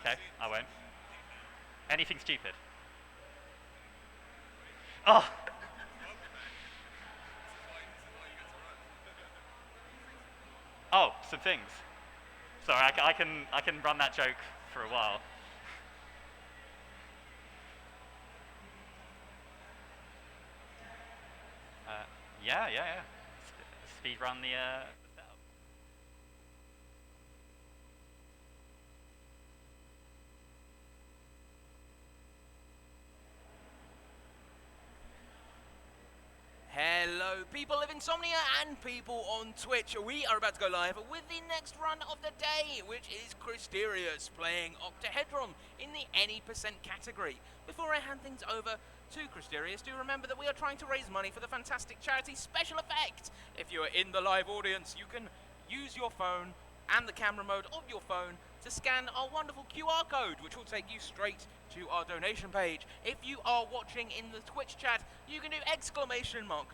okay, I won't. Anything stupid. Oh! Oh, some things. Sorry, I can run that joke for a while. Uh, yeah. Speed run the setup. Hello, people of Insomnia and people on Twitch. We are about to go live with the next run of the day, which is Christerious playing Octahedron in the any percent category. Before I hand things over to Christerious, do remember that we are trying to raise money for the fantastic charity Special Effect. If you are in the live audience, you can use your phone and the camera mode of your phone to scan our wonderful QR code, which will take you straight to our donation page. If you are watching in the Twitch chat, you can do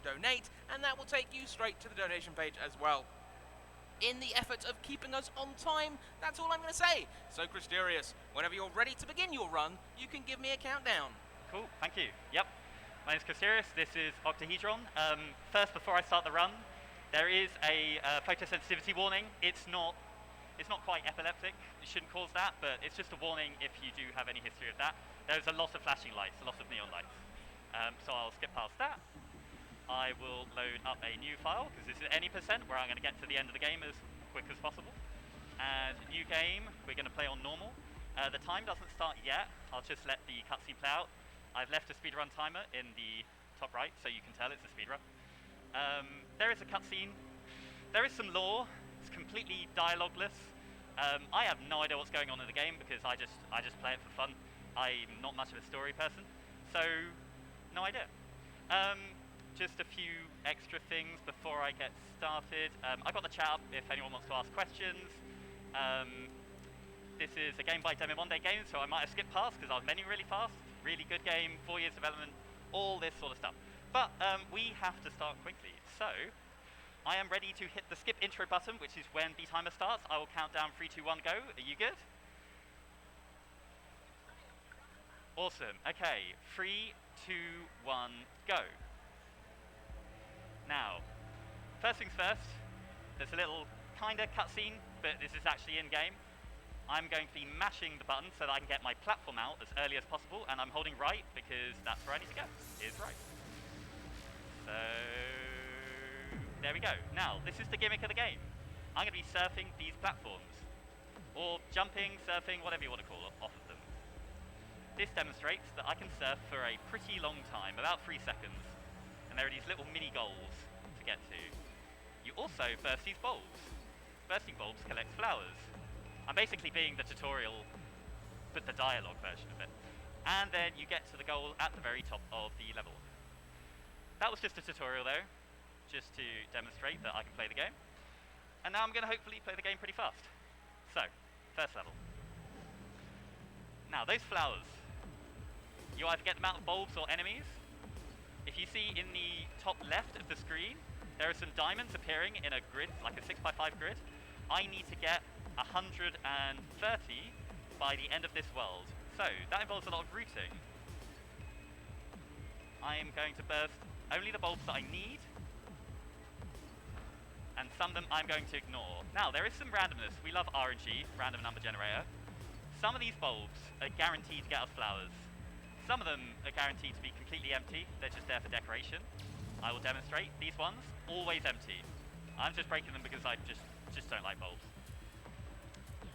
!donate, and that will take you straight to the donation page as well. In the effort of keeping us on time, that's all I'm going to say. So, Christerious, whenever you're ready to begin your run, you can give me a countdown. Cool, thank you. Yep. My name's Christerious, this is Octahedron. First, before I start the run, there is a photosensitivity warning. It's not quite epileptic, it shouldn't cause that, but it's just a warning if you do have any history of that. There's a lot of flashing lights, a lot of neon lights. So I'll skip past that. I will load up a new file, because this is any percent, where I'm going to get to the end of the game as quick as possible. And new game, we're going to play on normal. The time doesn't start yet, I'll just let the cutscene play out. I've left a speedrun timer in the top right, so you can tell it's a speedrun. There is a cutscene. There is some lore. It's completely dialogueless. I have no idea what's going on in the game because I just play it for fun. I'm not much of a story person, so no idea. Just a few extra things before I get started. I got the chat up if anyone wants to ask questions. This is a game by Demo Monday Games, so I might have skipped past because I was mending really fast. Really good game, 4 years development, all this sort of stuff. But we have to start quickly, so I am ready to hit the skip intro button, which is when the timer starts. I will count down 3, 2, 1, go. Are you good? Awesome. Okay, 3, 2, 1, go. Now, first things first, there's a little kinda cutscene, but this is actually in-game. I'm going to be mashing the button so that I can get my platform out as early as possible, and I'm holding right because that's where I need to go, is right. So there we go. Now, this is the gimmick of the game. I'm going to be surfing these platforms. Or jumping, surfing, whatever you want to call it, off of them. This demonstrates that I can surf for a pretty long time, about 3 seconds. And there are these little mini goals to get to. You also burst these bulbs. Bursting bulbs collect flowers. I'm basically being the tutorial, but the dialogue version of it. And then you get to the goal at the very top of the level. That was just a tutorial though, just to demonstrate that I can play the game. And now I'm going to hopefully play the game pretty fast. So, first level. Now, those flowers, you either get them out of bulbs or enemies. If you see in the top left of the screen, there are some diamonds appearing in a grid, like a 6x5 grid. I need to get 130 by the end of this world. So, that involves a lot of routing. I am going to burst only the bulbs that I need, and some of them I'm going to ignore. Now, there is some randomness. We love RNG, random number generator. Some of these bulbs are guaranteed to get us flowers. Some of them are guaranteed to be completely empty. They're just there for decoration. I will demonstrate. These ones, always empty. I'm just breaking them because I just don't like bulbs.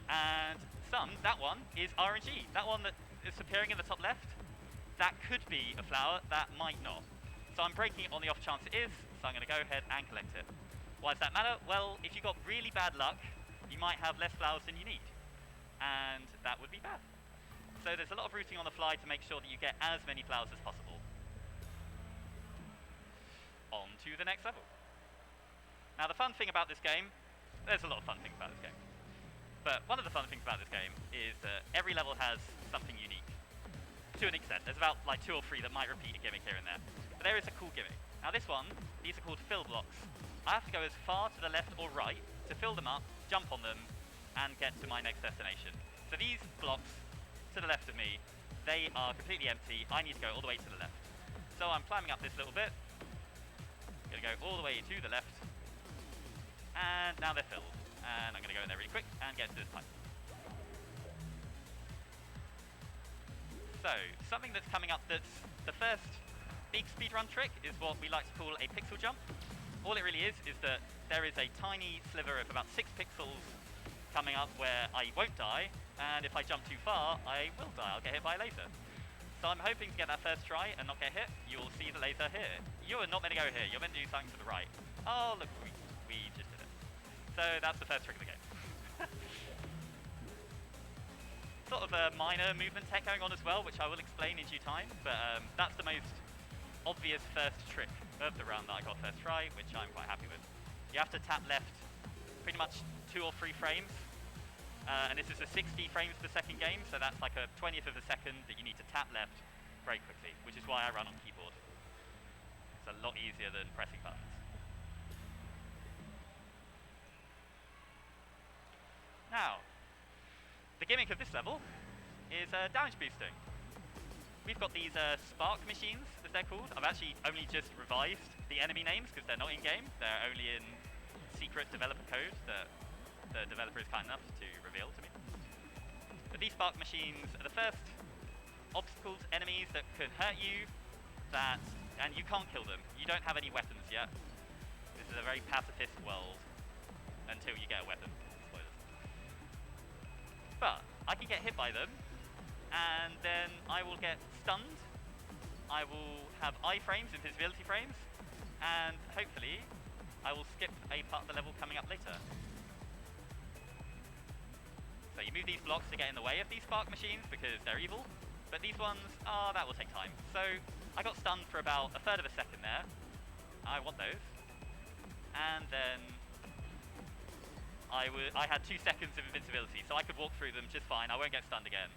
And some, that one, is RNG. That one that is appearing in the top left, that could be a flower, that might not. So I'm breaking it on the off chance it is, so I'm going to go ahead and collect it. Why does that matter? Well, if you got really bad luck, you might have less flowers than you need. And that would be bad. So there's a lot of routing on the fly to make sure that you get as many flowers as possible. On to the next level. Now the fun thing about this game, there's a lot of fun things about this game. But one of the fun things about this game is that every level has something unique. To an extent. There's about like 2 or 3 that might repeat a gimmick here and there. But there is a cool gimmick. Now this one, these are called fill blocks. I have to go as far to the left or right to fill them up, jump on them, and get to my next destination. So these blocks to the left of me, they are completely empty. I need to go all the way to the left. So I'm climbing up this little bit. Gonna go all the way to the left. And now they're filled. And I'm gonna go in there really quick and get to this pipe. So, something that's coming up that's the first big speedrun trick is what we like to call a pixel jump. All it really is that there is a tiny sliver of about 6 pixels coming up where I won't die, and if I jump too far, I will die. I'll get hit by a laser. So I'm hoping to get that first try and not get hit. You'll see the laser here. You are not meant to go here. You're meant to do something to the right. Oh, look, we just did it. So that's the first trick of the game. Sort of a minor movement tech going on as well, which I will explain in due time, but that's the most obvious first trick of the round that I got first try, which I'm quite happy with. You have to tap left pretty much 2 or 3 frames, and this is a 60 frames per second game, so that's like a 20th of a second that you need to tap left very quickly, which is why I run on keyboard. It's a lot easier than pressing buttons. Now, the gimmick of this level is damage boosting. We've got these spark machines, as they're called. I've actually only just revised the enemy names because they're not in-game. They're only in secret developer code that the developer is kind enough to reveal to me. But these spark machines are the first obstacles, enemies that can hurt you, and you can't kill them. You don't have any weapons yet. This is a very pacifist world until you get a weapon. But I can get hit by them, and then I will get stunned. I will have iframes, invisibility frames, and hopefully I will skip a part of the level coming up later. So you move these blocks to get in the way of these spark machines because they're evil, but these ones, that will take time. So I got stunned for about a third of a second there. I want those. And then I had 2 seconds of invincibility, so I could walk through them just fine. I won't get stunned again.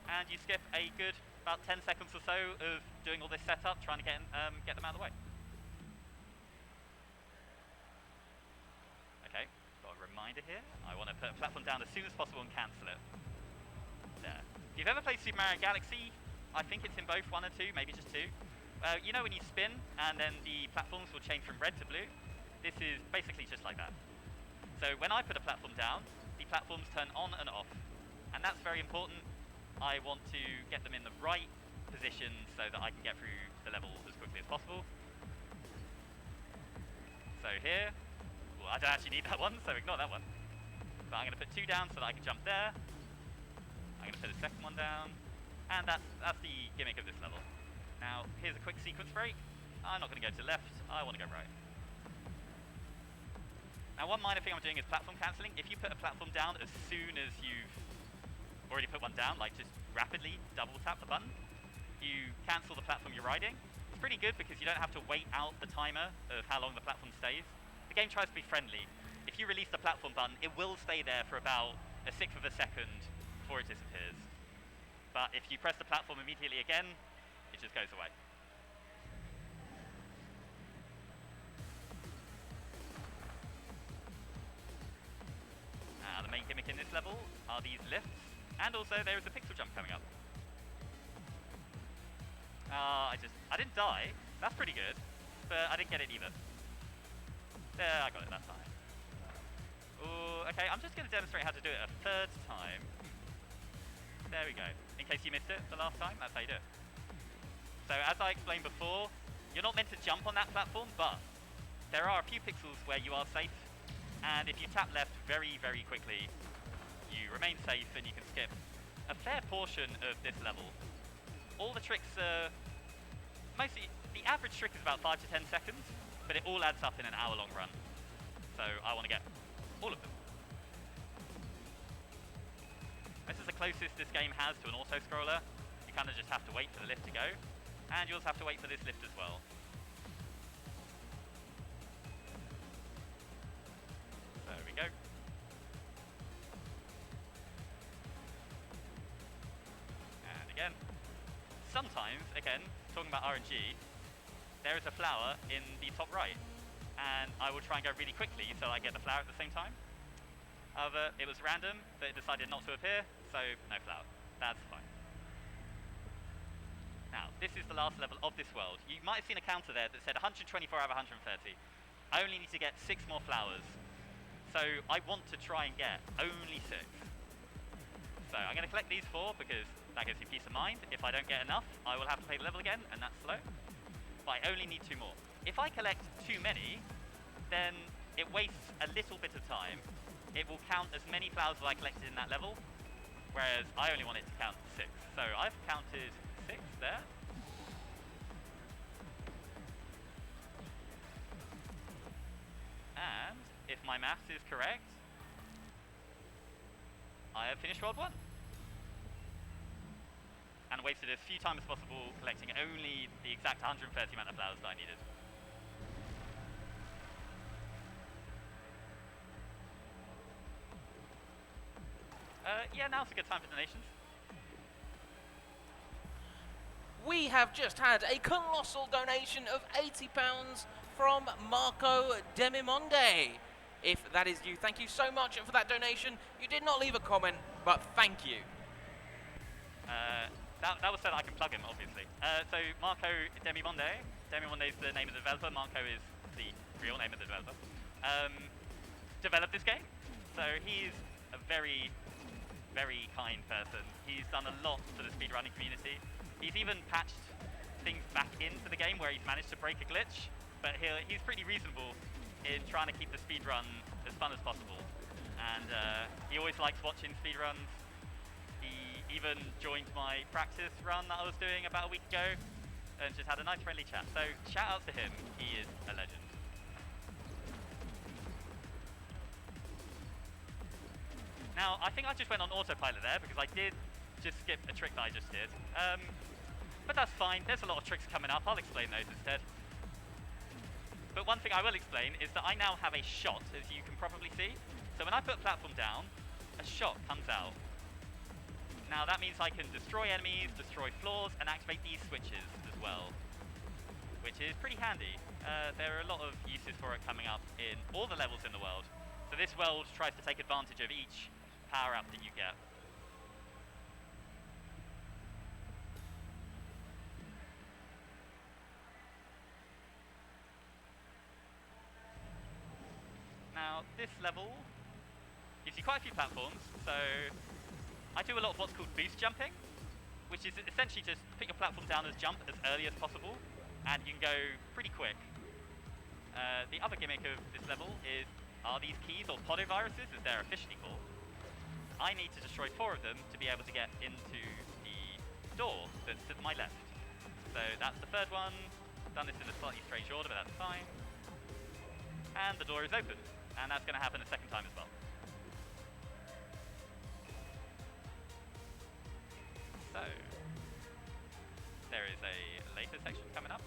And you skip a good about 10 seconds or so of doing all this setup, trying to get them out of the way. Okay, got a reminder here. I want to put a platform down as soon as possible and cancel it. There. If you've ever played Super Mario Galaxy, I think it's in both 1 and 2, maybe just 2. You know when you spin and then the platforms will change from red to blue? This is basically just like that. So when I put a platform down, the platforms turn on and off. And that's very important. I want to get them in the right position so that I can get through the level as quickly as possible. So here, well, I don't actually need that one, so ignore that one. But I'm going to put 2 down so that I can jump there. I'm going to put a second one down. And that's the gimmick of this level. Now, here's a quick sequence break. I'm not going to go to the left, I want to go right. Now, one minor thing I'm doing is platform cancelling. If you put a platform down as soon as you've already put one down, like just rapidly double tap the button, you cancel the platform you're riding. It's pretty good because you don't have to wait out the timer of how long the platform stays. The game tries to be friendly. If you release the platform button, it will stay there for about a 1/6 of a second before it disappears. But if you press the platform immediately again, it just goes away. The main gimmick in this level are these lifts, and also there is a pixel jump coming up. I didn't die. That's pretty good, but I didn't get it either. There, I got it that time. Ooh, okay, I'm just going to demonstrate how to do it a 3rd time. There we go. In case you missed it the last time, that's how you do it. So as I explained before, you're not meant to jump on that platform, but there are a few pixels where you are safe. And if you tap left very, very quickly, you remain safe and you can skip a fair portion of this level. All the tricks are mostly, the average trick is about 5 to 10 seconds, but it all adds up in an hour-long run. So I want to get all of them. This is the closest this game has to an auto-scroller. You kind of just have to wait for the lift to go, and you also have to wait for this lift as well. There we go. And again. Sometimes, again, talking about RNG, there is a flower in the top right. And I will try and go really quickly so I get the flower at the same time. However, it was random, but it decided not to appear, so no flower. That's fine. Now, this is the last level of this world. You might have seen a counter there that said 124 out of 130. I only need to get 6 more flowers. So I want to try and get only 6. So I'm going to collect these 4 because that gives me peace of mind. If I don't get enough, I will have to play the level again, and that's slow. But I only need 2 more. If I collect too many, then it wastes a little bit of time. It will count as many flowers as I collected in that level, whereas I only want it to count 6. So I've counted 6 there. And if my maths is correct, I have finished World 1. And wasted as few time as possible collecting only the exact 130 amount of flowers that I needed. Yeah, now's a good time for donations. We have just had a colossal donation of £80 from Marco Demimonde. If that is you, thank you so much for that donation. You did not leave a comment, but thank you. That was so that I can plug him, obviously. So Marco Demimonde is the name of the developer, Marco is the real name of the developer, developed this game. So he's a very, very kind person. He's done a lot for the speedrunning community. He's even patched things back into the game where he's managed to break a glitch, but he's pretty reasonable in trying to keep the speedrun as fun as possible. And he always likes watching speedruns. He even joined my practice run that I was doing about a week ago and just had a nice friendly chat. So shout out to him, he is a legend. Now, I think I just went on autopilot there because I did just skip a trick that I just did. But that's fine, there's a lot of tricks coming up, I'll explain those instead. But one thing I will explain is that I now have a shot, as you can probably see. So when I put a platform down, a shot comes out. Now that means I can destroy enemies, destroy floors, and activate these switches as well, which is pretty handy. There are a lot of uses for it coming up in all the levels in the world. So this world tries to take advantage of each power-up that you get. Now, this level gives you quite a few platforms, so I do a lot of what's called boost jumping, which is essentially just put your platform down as jump as early as possible, and you can go pretty quick. The other gimmick of this level are these keys, or podoviruses, as they're officially called. I need to destroy 4 of them to be able to get into the door that's to my left. So that's the 3rd one. Done this in a slightly strange order, but that's fine. And the door is open, and that's going to happen a 2nd time as well. So, there is a later section coming up.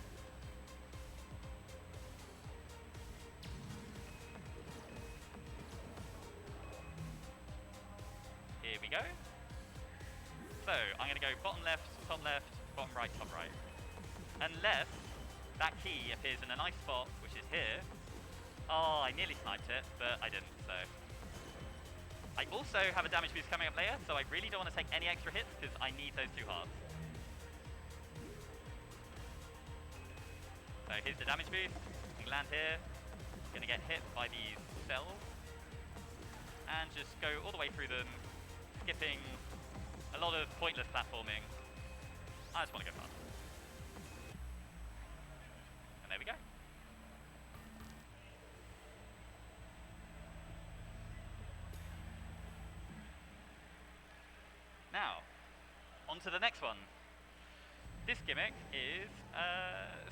Here we go. So, I'm going to go bottom left, bottom right, top right. Unless that key appears in a nice spot, which is here. Oh, I nearly sniped it, but I didn't, so. I also have a damage boost coming up later, so I really don't want to take any extra hits because I need those 2 hearts. So here's the damage boost. You can land here. Gonna get hit by these cells. And just go all the way through them, skipping a lot of pointless platforming. I just want to go fast. And there we go. Now, on to the next one. This gimmick is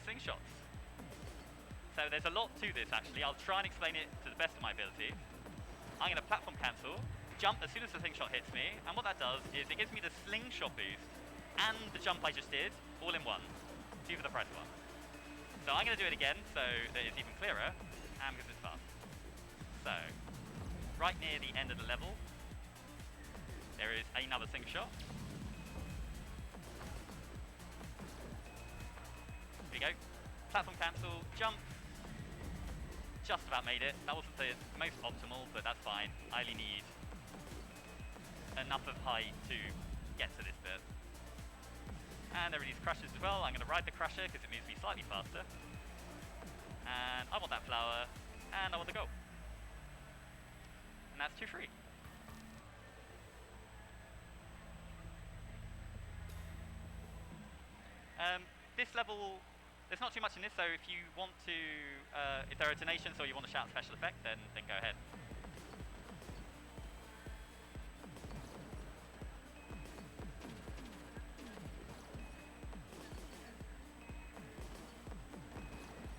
slingshots. So there's a lot to this actually. I'll try and explain it to the best of my ability. I'm going to platform cancel, jump as soon as the slingshot hits me, and what that does is it gives me the slingshot boost and the jump I just did all in one. 2 for the price of 1. So I'm going to do it again so that it's even clearer, and because it's fast. So, right near the end of the level, there is another slingshot. Here we go. Platform cancel, jump, just about made it. That wasn't the most optimal, but that's fine. I only need enough of height to get to this bit. And there are these crushers as well. I'm going to ride the crusher because it moves me slightly faster. And I want that flower, and I want the gold. And that's 2 free. This level, there's not too much in this, so if you want to, if there are donations or you want to shout special effect, then go ahead.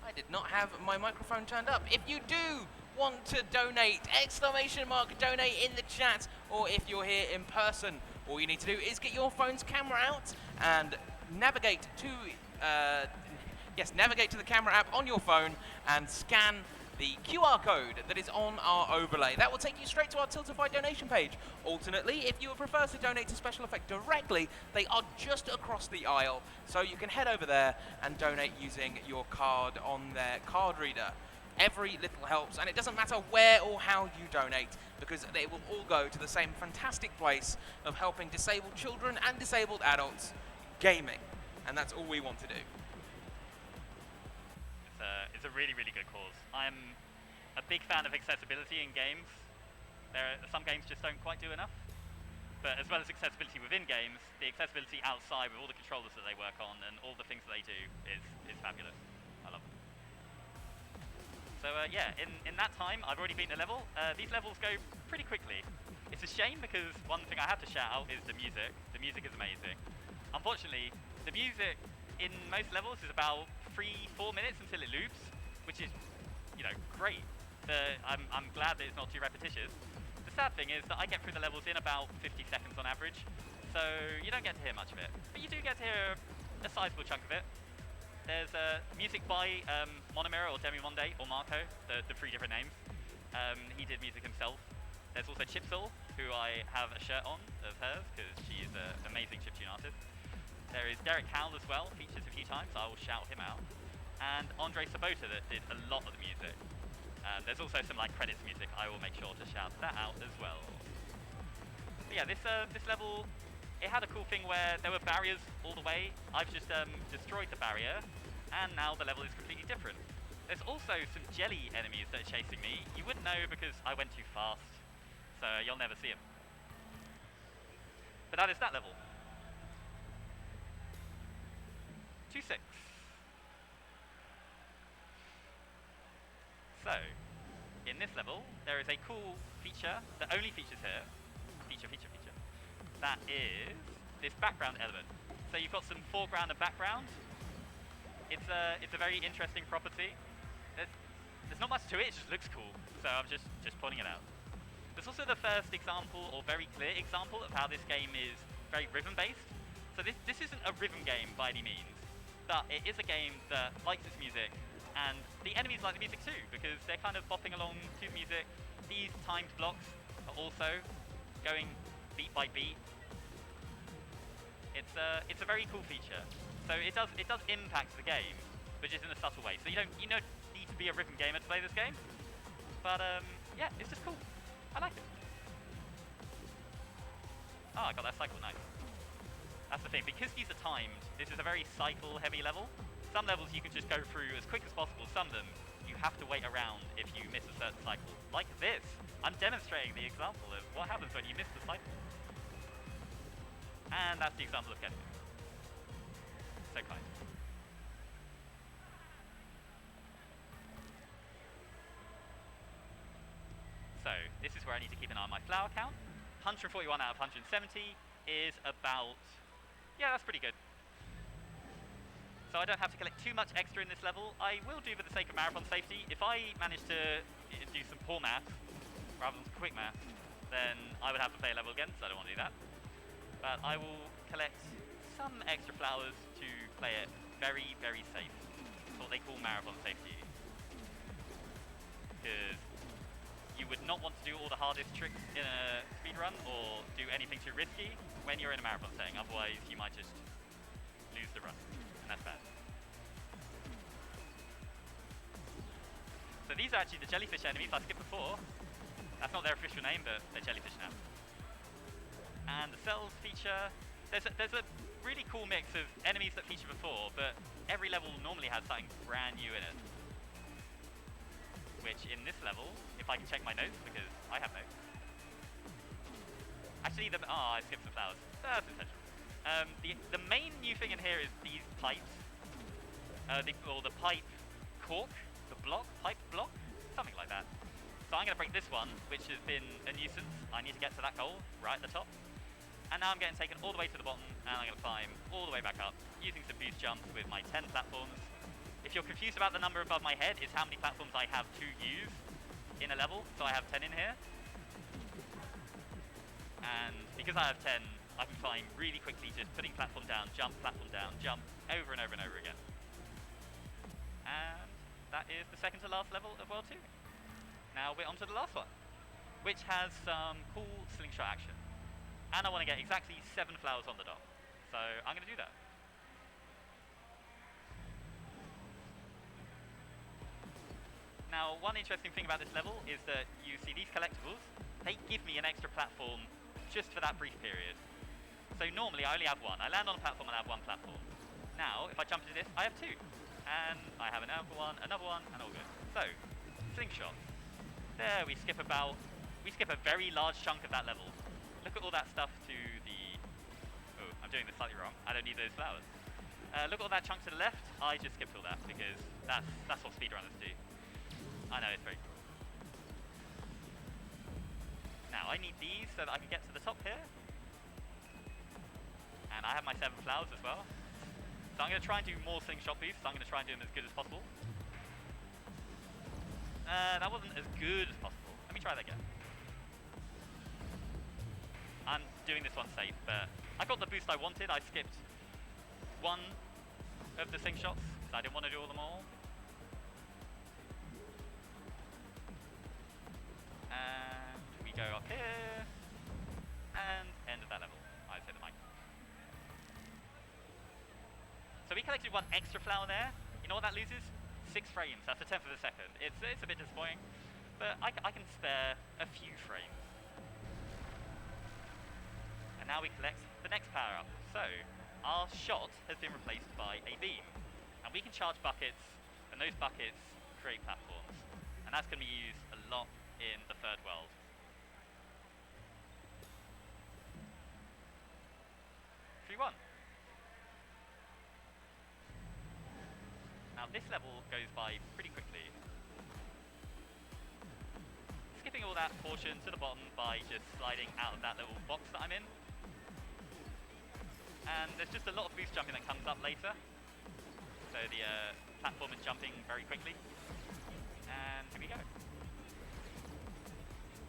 I did not have my microphone turned up. If you do want to donate, exclamation mark donate in the chat, or if you're here in person, all you need to do is get your phone's camera out and navigate to navigate to the camera app on your phone and scan the QR code that is on our overlay. That will take you straight to our Tiltify donation page. Alternately, if you would prefer to donate to Special Effect directly, they are just across the aisle, so you can head over there and donate using your card on their card reader. Every little helps, and it doesn't matter where or how you donate, because they will all go to the same fantastic place of helping disabled children and disabled adults gaming, and that's all we want to do. It's a really, really good cause. I'm a big fan of accessibility in games. Some games just don't quite do enough, but as well as accessibility within games, the accessibility outside with all the controllers that they work on and all the things that they do is fabulous. I love them. So yeah, in that time, I've already beaten a level. These levels go pretty quickly. It's a shame because one thing I have to shout out is the music. The music is amazing. Unfortunately, the music in most levels is about 3-4 minutes until it loops, which is, great. I'm glad that it's not too repetitious. The sad thing is that I get through the levels in about 50 seconds on average, so you don't get to hear much of it. But you do get to hear a sizable chunk of it. There's music by Monomira or Demi Monde or Marco, the 3 different names. He did music himself. There's also Chipsoul, who I have a shirt on of hers because she is an amazing chiptune artist. There is Derek Howell as well, features a few times, so I will shout him out. And Andre Sabota that did a lot of the music. There's also some credits music, I will make sure to shout that out as well. But yeah, this level, it had a cool thing where there were barriers all the way. I've just destroyed the barrier, and now the level is completely different. There's also some jelly enemies that are chasing me. You wouldn't know because I went too fast, so you'll never see them. But that is that level. 2-6. So, in this level, there is a cool feature that only features here. Feature. That is this background element. So you've got some foreground and background. It's a very interesting property. There's not much to it, it just looks cool. So I'm just pointing it out. There's also the first example, or very clear example, of how this game is very rhythm-based. So this isn't a rhythm game by any means, but it is a game that likes its music, and the enemies like the music too, because they're kind of bopping along to the music. These timed blocks are also going beat by beat. It's a very cool feature. So it does impact the game, but just in a subtle way. So you don't need to be a rhythm gamer to play this game, but yeah, it's just cool. I like it. Oh, I got that cycle, nice. That's the thing, because these are timed, this is a very cycle-heavy level. Some levels you can just go through as quick as possible. Some of them, you have to wait around if you miss a certain cycle. Like this. I'm demonstrating the example of what happens when you miss the cycle. And that's the example of getting it. So kind. So, this is where I need to keep an eye on my flower count. 141 out of 170 is about... yeah, that's pretty good. So I don't have to collect too much extra in this level. I will do for the sake of marathon safety. If I manage to do some poor maths, rather than some quick maths, then I would have to play a level again, so I don't want to do that. But I will collect some extra flowers to play it very, very safe. It's what they call marathon safety. Because you would not want to do all the hardest tricks in a speedrun or do anything too risky when you're in a marathon setting. Otherwise, you might just lose the run, and that's bad. So these are actually the jellyfish enemies I skipped before. That's not their official name, but they're jellyfish now. And the cells feature... There's a really cool mix of enemies that feature before, but every level normally has something brand new in it. Which in this level, if I can check my notes, because I have notes. Actually, I skipped some flowers. That's intentional. The main new thing in here is these pipes. The pipe cork, pipe block, something like that. So I'm going to break this one, which has been a nuisance. I need to get to that goal right at the top. And now I'm getting taken all the way to the bottom, and I'm going to climb all the way back up, using some boost jumps with my 10 platforms. If you're confused about the number above my head, it's how many platforms I have to use in a level, so I have 10 in here. And because I have 10, I can climb really quickly, just putting platform down, jump, over and over and over again. And that is the second to last level of World 2. Now we're on to the last one, which has some cool slingshot action. And I want to get exactly 7 flowers on the dot. So I'm going to do that. Now, one interesting thing about this level is that you see these collectibles, they give me an extra platform just for that brief period. So normally I only have one. I land on a platform and I have one platform. Now, if I jump into this, I have 2. And I have another one, and all good. So, slingshot. There, we skip a very large chunk of that level. Look at all that stuff to the... Oh, I'm doing this slightly wrong. I don't need those flowers. Look at all that chunk to the left. I just skipped all that because that's what speedrunners do. I know, it's very cool. Now, I need these so that I can get to the top here. And I have my 7 flowers as well. So I'm going to try and do more slingshot boosts. I'm going to try and do them as good as possible. That wasn't as good as possible. Let me try that again. I'm doing this one safe, but I got the boost I wanted. I skipped one of the slingshots because I didn't want to do all them all. And we go up here, and end of that level. I hit the mic. So we collected 1 extra flower there. You know what that loses? 6 frames. That's a 1/10 of a second. It's a bit disappointing, but I can spare a few frames. And now we collect the next power-up. So, our shot has been replaced by a beam. And we can charge buckets, and those buckets create platforms. And that's going to be used a lot in the third world. Won. Now this level goes by pretty quickly. Skipping all that portion to the bottom by just sliding out of that little box that I'm in. And there's just a lot of boost jumping that comes up later. So the platform is jumping very quickly. And here we go.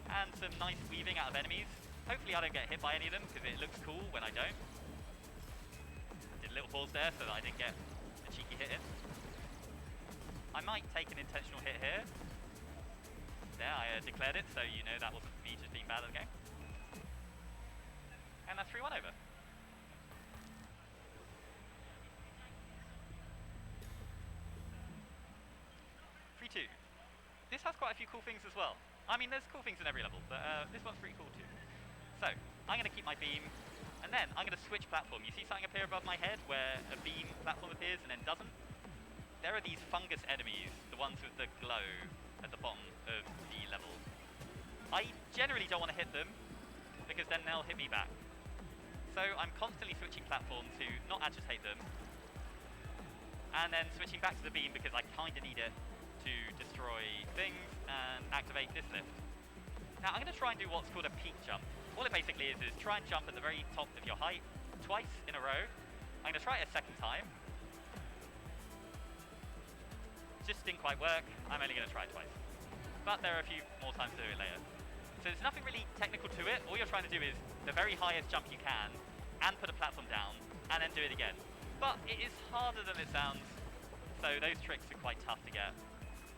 And some nice weaving out of enemies. Hopefully I don't get hit by any of them, because it looks cool when I don't. Did a little pause there so that I didn't get a cheeky hit in. I might take an intentional hit here. There, I declared it, so you know that wasn't me just being bad at the game. And that's 3-1 over. This has quite a few cool things as well. I mean, there's cool things in every level, but this one's pretty cool too. So, I'm going to keep my beam, and then I'm going to switch platform. You see something appear above my head where a beam platform appears and then doesn't? There are these fungus enemies, the ones with the glow at the bottom of the level. I generally don't want to hit them, because then they'll hit me back. So I'm constantly switching platform to not agitate them, and then switching back to the beam because I kind of need it to destroy things and activate this lift. Now I'm going to try and do what's called a peak jump. All it basically is try and jump at the very top of your height twice in a row. I'm going to try it a second time. Just didn't quite work. I'm only going to try it twice. But there are a few more times to do it later. So there's nothing really technical to it. All you're trying to do is the very highest jump you can and put a platform down and then do it again. But it is harder than it sounds. So those tricks are quite tough to get.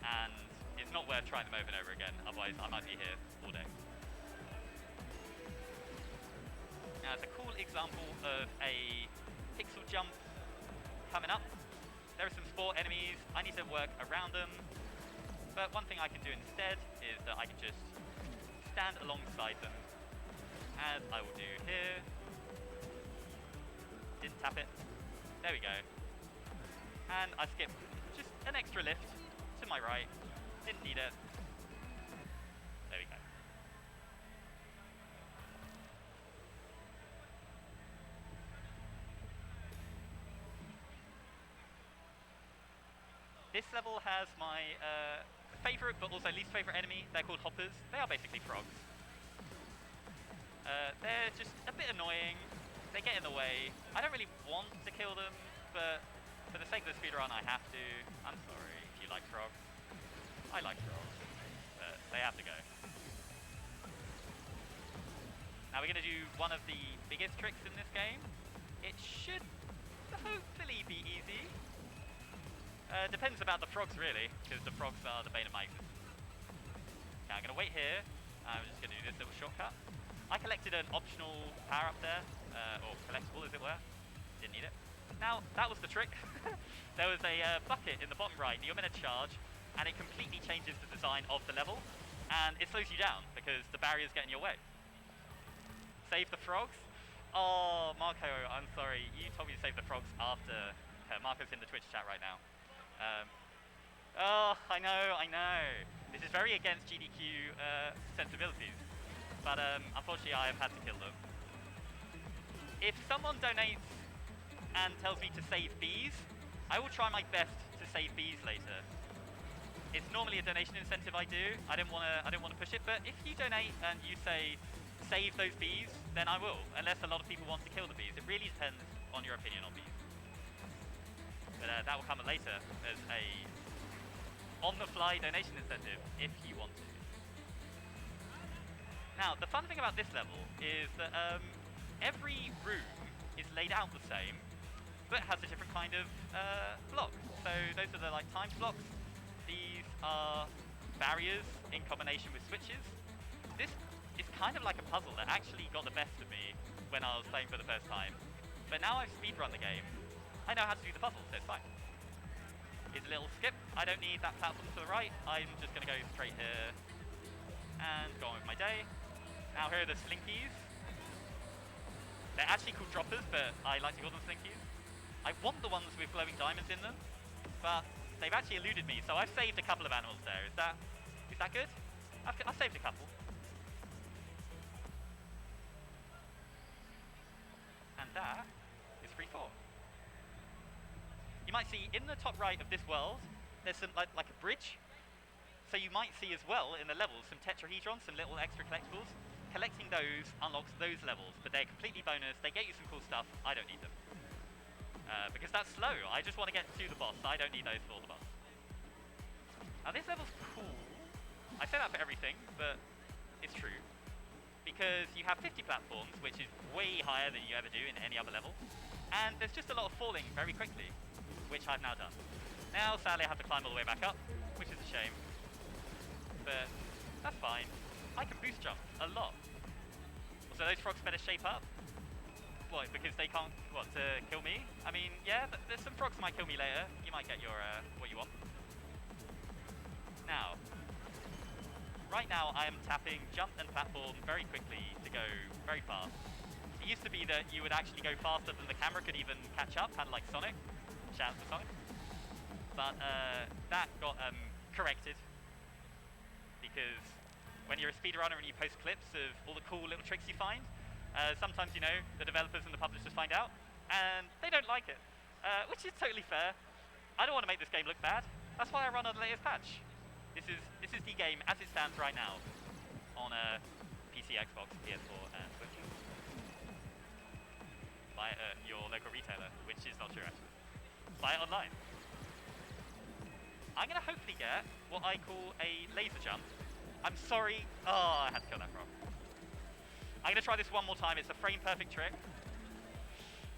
And it's not worth trying them over and over again, otherwise I might be here all day. Now it's a cool example of a pixel jump coming up. There are some sport enemies, I need to work around them. But one thing I can do instead is that I can just stand alongside them, as I will do here. Didn't tap it. There we go. And I skip just an extra lift to my right. Didn't need it. There we go. This level has my favourite but also least favourite enemy. They're called hoppers. They are basically frogs. They're just a bit annoying. They get in the way. I don't really want to kill them, but for the sake of the speedrun I have to. I'm sorry if you like frogs. I like frogs, but they have to go. Now we're going to do one of the biggest tricks in this game. It should hopefully be easy. Depends about the frogs really, because the frogs are the bane of my existence. Now I'm going to wait here. I'm just going to do this little shortcut. I collected an optional power up there, or collectible as it were. Didn't need it. Now that was the trick. There was a bucket in the bottom right that you're meant to charge, and it completely changes the design of the level, and it slows you down because the barriers get in your way. Save the frogs? Oh, Marco, I'm sorry. You told me to save the frogs after. Marco's in the Twitch chat right now. Oh, I know. This is very against GDQ sensibilities, but unfortunately I have had to kill them. If someone donates and tells me to save bees, I will try my best to save bees later. It's normally a donation incentive I do. I don't want to push it, but if you donate and you say save those bees, then I will, unless a lot of people want to kill the bees. It really depends on your opinion on bees. But that will come later as a on-the-fly donation incentive, if you want to. Now, the fun thing about this level is that every room is laid out the same, but has a different kind of block. So those are the times blocks. These are barriers in combination with switches. This is kind of like a puzzle that actually got the best of me when I was playing for the first time. But now I've speedrun the game, I know how to do the puzzle, so it's fine. It's a little skip. I don't need that platform to the right. I'm just going to go straight here and go on with my day. Now here are the slinkies. They're actually called droppers, but I like to call them slinkies. I want the ones with glowing diamonds in them, but they've actually eluded me, so I've saved a couple of animals there. Is that good? I've saved a couple. And that is free 4. You might see in the top right of this world, there's some like a bridge. So you might see as well in the levels some tetrahedrons, some little extra collectibles. Collecting those unlocks those levels, but they're completely bonus. They get you some cool stuff. I don't need them. Because that's slow. I just want to get to the boss. I don't need those for the boss. Now this level's cool. I say that for everything, but it's true. Because you have 50 platforms, which is way higher than you ever do in any other level. And there's just a lot of falling very quickly, which I've now done. Now, sadly, I have to climb all the way back up, which is a shame. But that's fine. I can boost jump a lot. Also, those frogs better shape up. What, because they can't, to kill me? I mean, yeah, there's some frogs that might kill me later. You might get your, what you want. Now, right now I am tapping jump and platform very quickly to go very fast. It used to be that you would actually go faster than the camera could even catch up, kind of like Sonic. Shout out to Sonic. But that got corrected. Because when you're a speedrunner and you post clips of all the cool little tricks you find, sometimes, the developers and the publishers find out, and they don't like it. Which is totally fair. I don't want to make this game look bad. That's why I run on the latest patch. This is the game as it stands right now on PC, Xbox, PS4, and Switch. Buy it at your local retailer, which is not true actually. Buy it online. I'm going to hopefully get what I call a laser jump. I'm sorry. Oh, I had to kill that frog. I'm going to try this one more time. It's a frame perfect trick.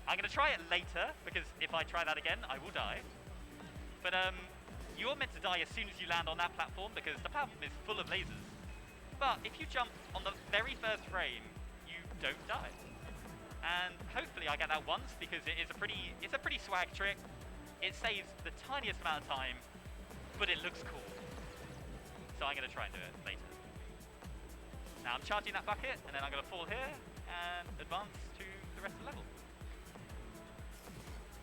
I'm going to try it later, because if I try that again, I will die. But you're meant to die as soon as you land on that platform, because the platform is full of lasers. But if you jump on the very first frame, you don't die. And hopefully I get that once, because it's a pretty swag trick. It saves the tiniest amount of time, but it looks cool. so I'm going to try and do it later. Now I'm charging that bucket, and then I'm going to fall here and advance to the rest of the level.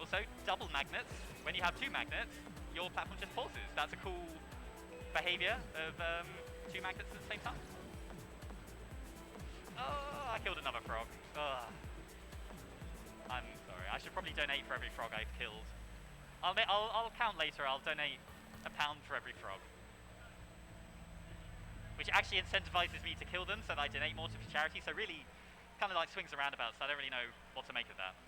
Also, double magnets. When you have two magnets, your platform just pauses. That's a cool behavior of two magnets at the same time. Oh, I killed another frog. Oh. I'm sorry. I should probably donate for every frog I've killed. I'll count later. I'll donate £1 for every frog, which actually incentivizes me to kill them, so that I donate more to charity. So really, kind of like swings and roundabouts. I don't really know what to make of that.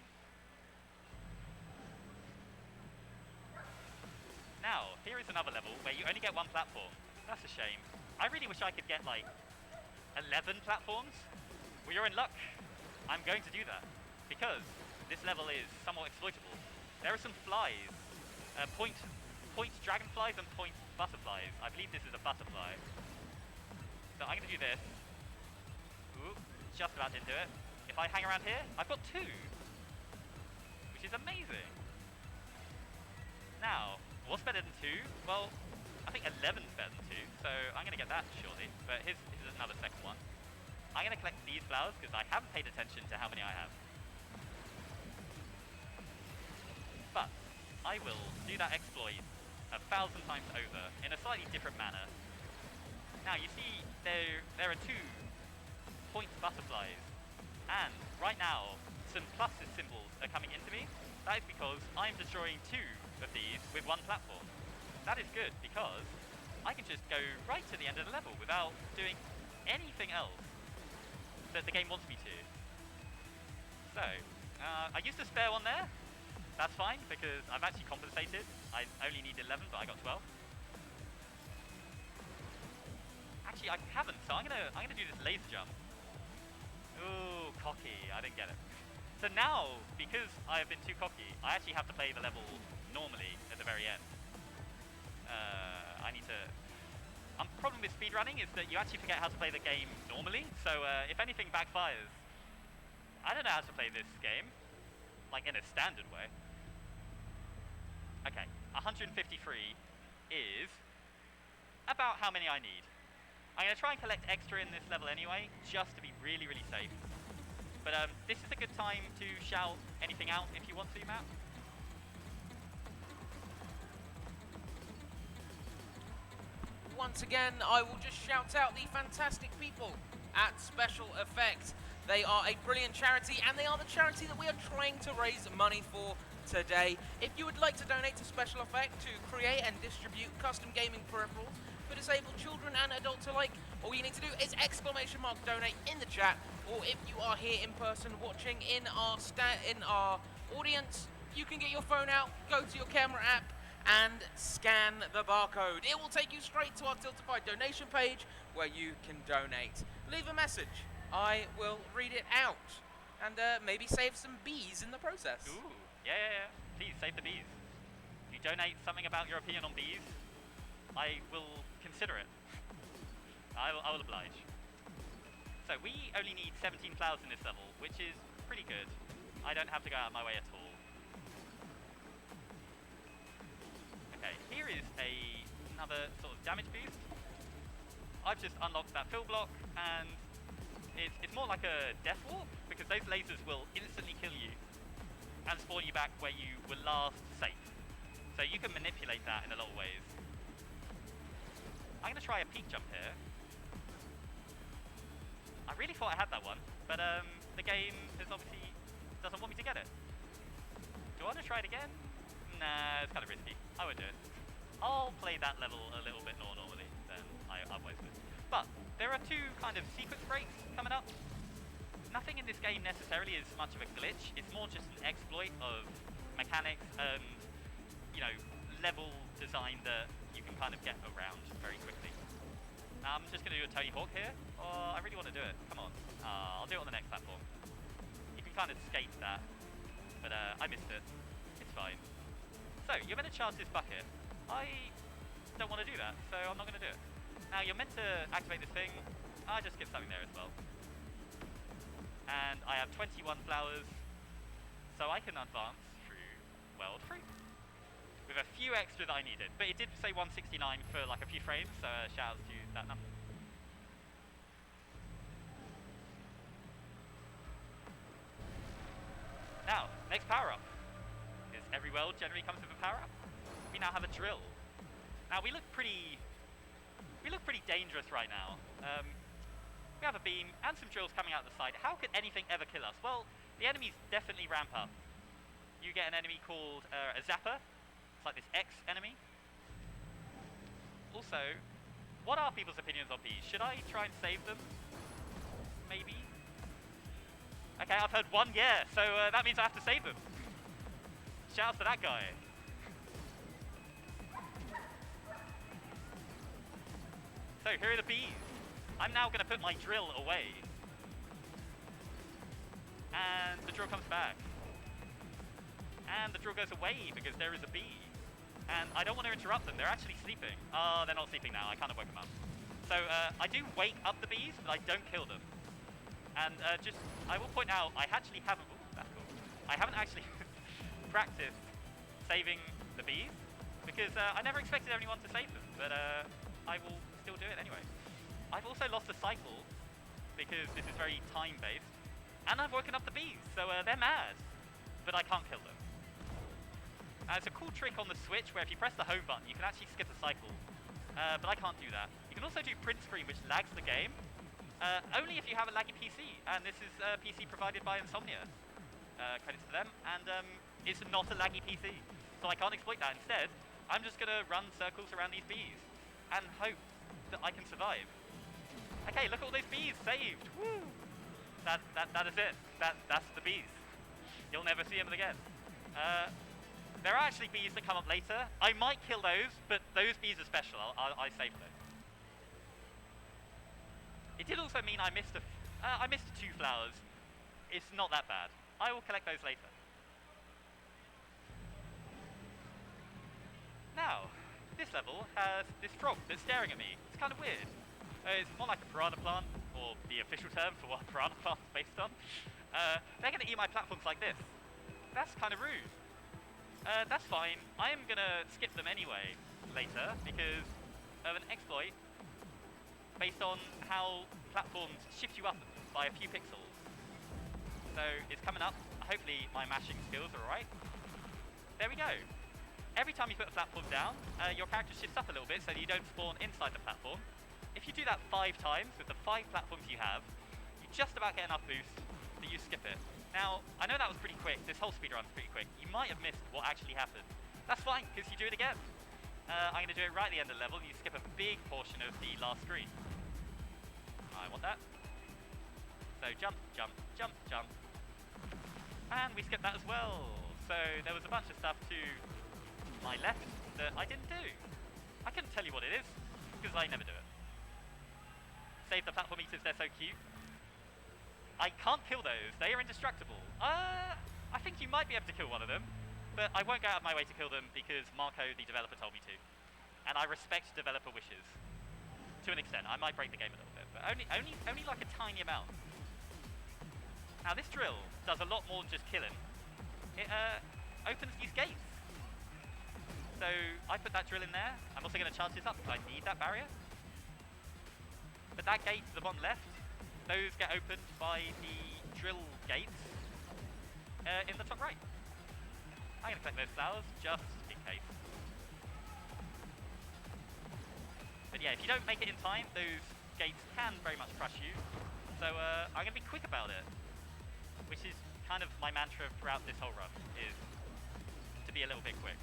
Now, here is another level where you only get one platform. That's a shame. I really wish I could get like 11 platforms. Well, you're in luck. I'm going to do that because this level is somewhat exploitable. There are some flies, point dragonflies and point butterflies. I believe this is a butterfly. So I'm going to do this. Ooh, just about didn't do it. If I hang around here, I've got 2, which is amazing. Now, what's better than 2? Well, I think 11's better than 2, so I'm going to get that shortly. But here's another second one. I'm going to collect these flowers because I haven't paid attention to how many I have. But I will do that exploit 1,000 times over in a slightly different manner. Now you see there are 2 point butterflies, and right now some plus symbols are coming into me. That is because I'm destroying 2 of these with 1 platform. That is good because I can just go right to the end of the level without doing anything else that the game wants me to. So I used a spare one there. That's fine because I've actually compensated. I only need 11, but I got 12. Actually, I haven't, so I'm gonna do this laser jump. Ooh, cocky! I didn't get it. So now, because I have been too cocky, I actually have to play the level normally at the very end. Problem with speedrunning is that you actually forget how to play the game normally. So if anything backfires, I don't know how to play this game, like in a standard way. Okay, 153 is about how many I need. I'm going to try and collect extra in this level anyway, just to be really, really safe. But this is a good time to shout anything out if you want to, Matt. Once again, I will just shout out the fantastic people at Special Effect. They are a brilliant charity, and they are the charity that we are trying to raise money for today. If you would like to donate to Special Effect to create and distribute custom gaming peripherals for disabled children and adults alike, all you need to do is !donate in the chat, or if you are here in person watching in our audience, you can get your phone out, go to your camera app, and scan the barcode. It will take you straight to our Tiltified donation page where you can donate. Leave a message. I will read it out and maybe save some bees in the process. Ooh, yeah. Please save the bees. If you donate something about your opinion on bees, I will consider it. I will oblige. So we only need 17 flowers in this level, which is pretty good. I don't have to go out of my way at all. Okay, here is another sort of damage boost. I've just unlocked that fill block, and it's more like a death walk, because those lasers will instantly kill you and spawn you back where you were last safe. So you can manipulate that in a lot of ways. I'm going to try a peak jump here. I really thought I had that one, but the game obviously doesn't want me to get it. Do I want to try it again? Nah, it's kind of risky. I won't do it. I'll play that level a little bit more normally than I otherwise would. But there are 2 kind of sequence breaks coming up. Nothing in this game necessarily is much of a glitch. It's more just an exploit of mechanics and, level design that you can kind of get around very quickly. I'm just going to do a Tony Hawk here. Oh, I really want to do it. Come on. I'll do it on the next platform. You can kind of skate that, but I missed it. It's fine. So, you're meant to charge this bucket. I don't want to do that, so I'm not going to do it. Now, you're meant to activate this thing. I just get something there as well. And I have 21 flowers, so I can advance through World 3. With a few extra that I needed, but it did say 169 for like a few frames, so shout outs to that number. Now, next power up. Because every world generally comes with a power up. We now have a drill. Now we look pretty dangerous right now. We have a beam and some drills coming out the side. How could anything ever kill us? Well, the enemies definitely ramp up. You get an enemy called a Zapper. It's like this X enemy. Also, what are people's opinions on bees? Should I try and save them? Maybe? Okay, I've heard one yeah, so that means I have to save them. Shout out to that guy. So here are the bees. I'm now going to put my drill away. And the drill comes back. And the drill goes away because there is a bee. And I don't want to interrupt them, they're actually sleeping. Oh, they're not sleeping now, I kind of woke them up. So I do wake up the bees, but I don't kill them. And I will point out, I actually haven't, ooh, that's cool. I haven't actually practiced saving the bees, because I never expected anyone to save them, but I will still do it anyway. I've also lost a cycle, because this is very time-based, and I've woken up the bees, so they're mad, but I can't kill them. It's a cool trick on the Switch, where if you press the home button, you can actually skip a cycle, but I can't do that. You can also do print screen, which lags the game, only if you have a laggy PC, and this is a PC provided by Insomnia. Credits to them, and it's not a laggy PC, so I can't exploit that. Instead, I'm just gonna run circles around these bees, and hope that I can survive. Okay, look at all those bees saved. Woo! That is it. That's the bees. You'll never see them again. There are actually bees that come up later. I might kill those, but those bees are special. I saved those. It did also mean I missed two flowers. It's not that bad. I will collect those later. Now, this level has this frog that's staring at me. It's kind of weird. It's more like a piranha plant, or the official term for what a piranha plant is based on. They're going to eat my platforms like this. That's kind of rude. That's fine. I am going to skip them anyway later because of an exploit based on how platforms shift you up by a few pixels. So it's coming up. Hopefully my mashing skills are alright. There we go. Every time you put a platform down, your character shifts up a little bit so that you don't spawn inside the platform. If you do that 5 times with the 5 platforms you have, you just about get enough boost that you skip it. Now, I know that was pretty quick. This whole speedrun is pretty quick. You might have missed what actually happened. That's fine, because you do it again. I'm going to do it right at the end of the level. You skip a big portion of the last screen. I want that. So jump, jump, jump, jump. And we skipped that as well. So there was a bunch of stuff to my left that I didn't do. I couldn't tell you what it is, because I never do it. Save the platform eaters, they're so cute. I can't kill those, they are indestructible. I think you might be able to kill one of them, but I won't go out of my way to kill them because Marco, the developer, told me to. And I respect developer wishes. To an extent, I might break the game a little bit, but only like a tiny amount. Now this drill does a lot more than just killing. It opens these gates. So I put that drill in there. I'm also going to charge this up because I need that barrier. But that gate to the bottom left, those get opened by the drill gates in the top right. I'm going to collect those flowers just in case. But yeah, if you don't make it in time, those gates can very much crush you. So I'm going to be quick about it, which is kind of my mantra throughout this whole run, is to be a little bit quick.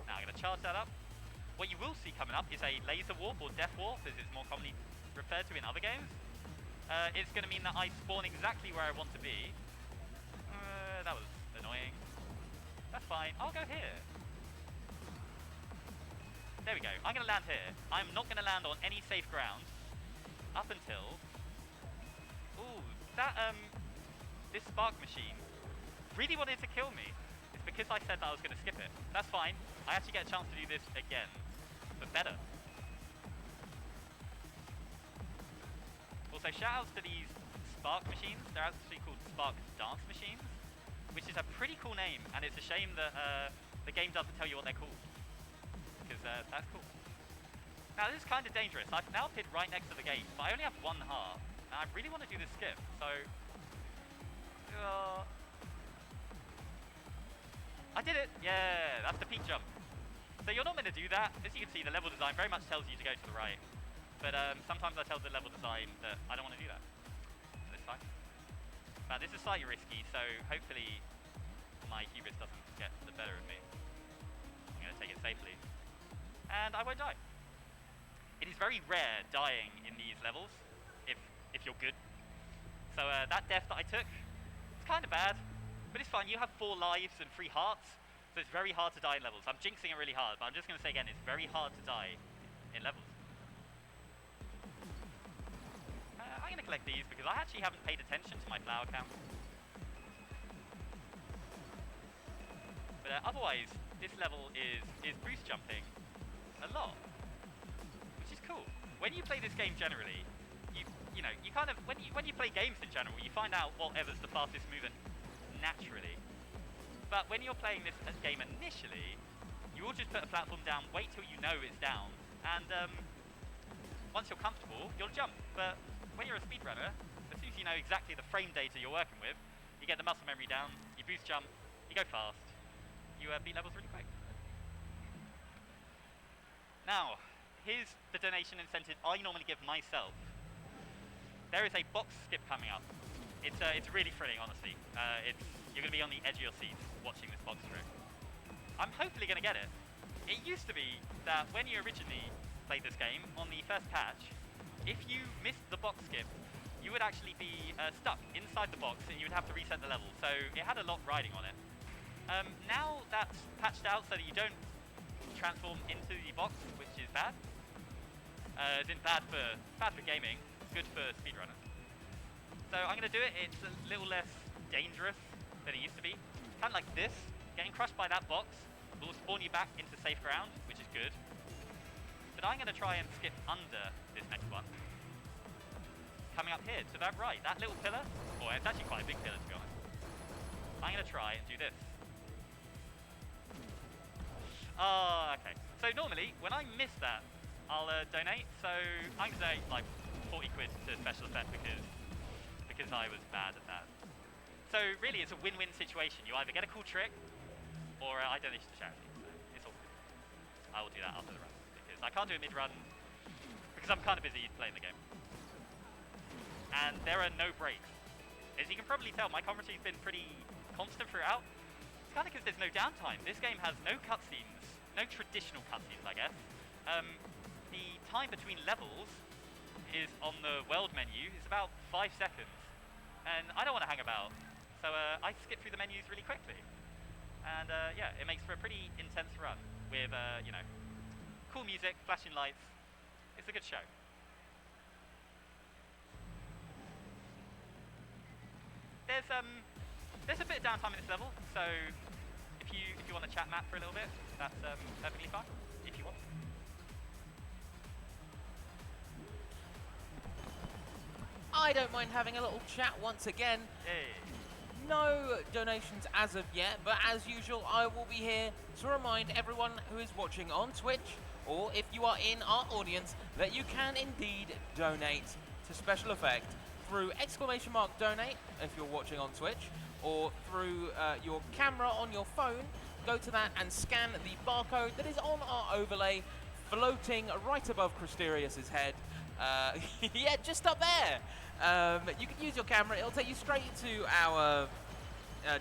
Now I'm going to charge that up. What you will see coming up is a laser warp, or death warp, as it's more commonly referred to in other games. It's going to mean that I spawn exactly where I want to be. That was annoying. That's fine, I'll go here. There we go, I'm going to land here. I'm not going to land on any safe ground up until... Ooh, that, this spark machine really wanted to kill me. It's because I said that I was going to skip it. That's fine, I actually get a chance to do this again, but better. Also, shoutouts to these spark machines. They're actually called spark dance machines. which is a pretty cool name, and it's a shame that the game doesn't tell you what they're called, because that's cool. Now this is kind of dangerous. I've now hit right next to the gate, but I only have one heart, and I really want to do this skip, so... I did it! Yeah, that's the peak jump. So you're not meant to do that. As you can see, the level design very much tells you to go to the right, but sometimes I tell the level design that I don't want to do that. So it's fine. But this is slightly risky, so hopefully my hubris doesn't get the better of me. I'm going to take it safely. And I won't die. It is very rare dying in these levels, if you're good. So that death that I took, it's kind of bad, but it's fine. You have 4 lives and 3 hearts, so it's very hard to die in levels. I'm jinxing it really hard, but I'm just going to say again, it's very hard to die in levels. I'm going to collect these because I actually haven't paid attention to my flower count. But otherwise, this level is boost jumping a lot, which is cool. When you play this game generally, you kind of when you play games in general, you find out whatever's the fastest movement naturally. But when you're playing this game initially, you will just put a platform down, wait till you know it's down, and once you're comfortable, you'll jump. But when you're a speedrunner, as soon as you know exactly the frame data you're working with, you get the muscle memory down, you boost jump, you go fast, you beat levels really quick. Now, here's the donation incentive I normally give myself. There is a box skip coming up. It's really thrilling, honestly. You're going to be on the edge of your seats watching this box through. I'm hopefully going to get it. It used to be that when you originally played this game, on the first patch, if you missed the box skip, you would actually be stuck inside the box and you would have to reset the level. So it had a lot riding on it. Now that's patched out so that you don't transform into the box, which is bad. As in bad for gaming, good for speedrunners. So I'm going to do it. It's a little less dangerous than it used to be. Kind of like this. Getting crushed by that box will spawn you back into safe ground, which is good. But I'm going to try and skip under this next one. Coming up here to that right, that little pillar. Oh, it's actually quite a big pillar, to be honest. I'm going to try and do this. Okay. So normally, when I miss that, I'll donate. So I'm going to donate like 40 quid to special effect because I was bad at that. So really, it's a win-win situation. You either get a cool trick, or I donate to charity. So it's all good. I will do that after the run because I can't do it mid-run because I'm kind of busy playing the game. And there are no breaks. As you can probably tell, my commentary has been pretty constant throughout. It's kind of because there's no downtime. This game has no cutscenes, no traditional cutscenes, I guess. The time between levels is on the world menu is about 5 seconds. And I don't want to hang about. So I skip through the menus really quickly. And yeah, it makes for a pretty intense run with, cool music, flashing lights. It's a good show. There's a bit of downtime in this level, so if you want to chat map for a little bit, that's perfectly fine, if you want. I don't mind having a little chat once again. Hey. No donations as of yet, but as usual, I will be here to remind everyone who is watching on Twitch, or if you are in our audience, that you can indeed donate to Special Effect through !donate if you're watching on Twitch, or through your camera on your phone. Go to that and scan the barcode that is on our overlay, floating right above Christerious' head. Yeah, just up there. You can use your camera. It'll take you straight to our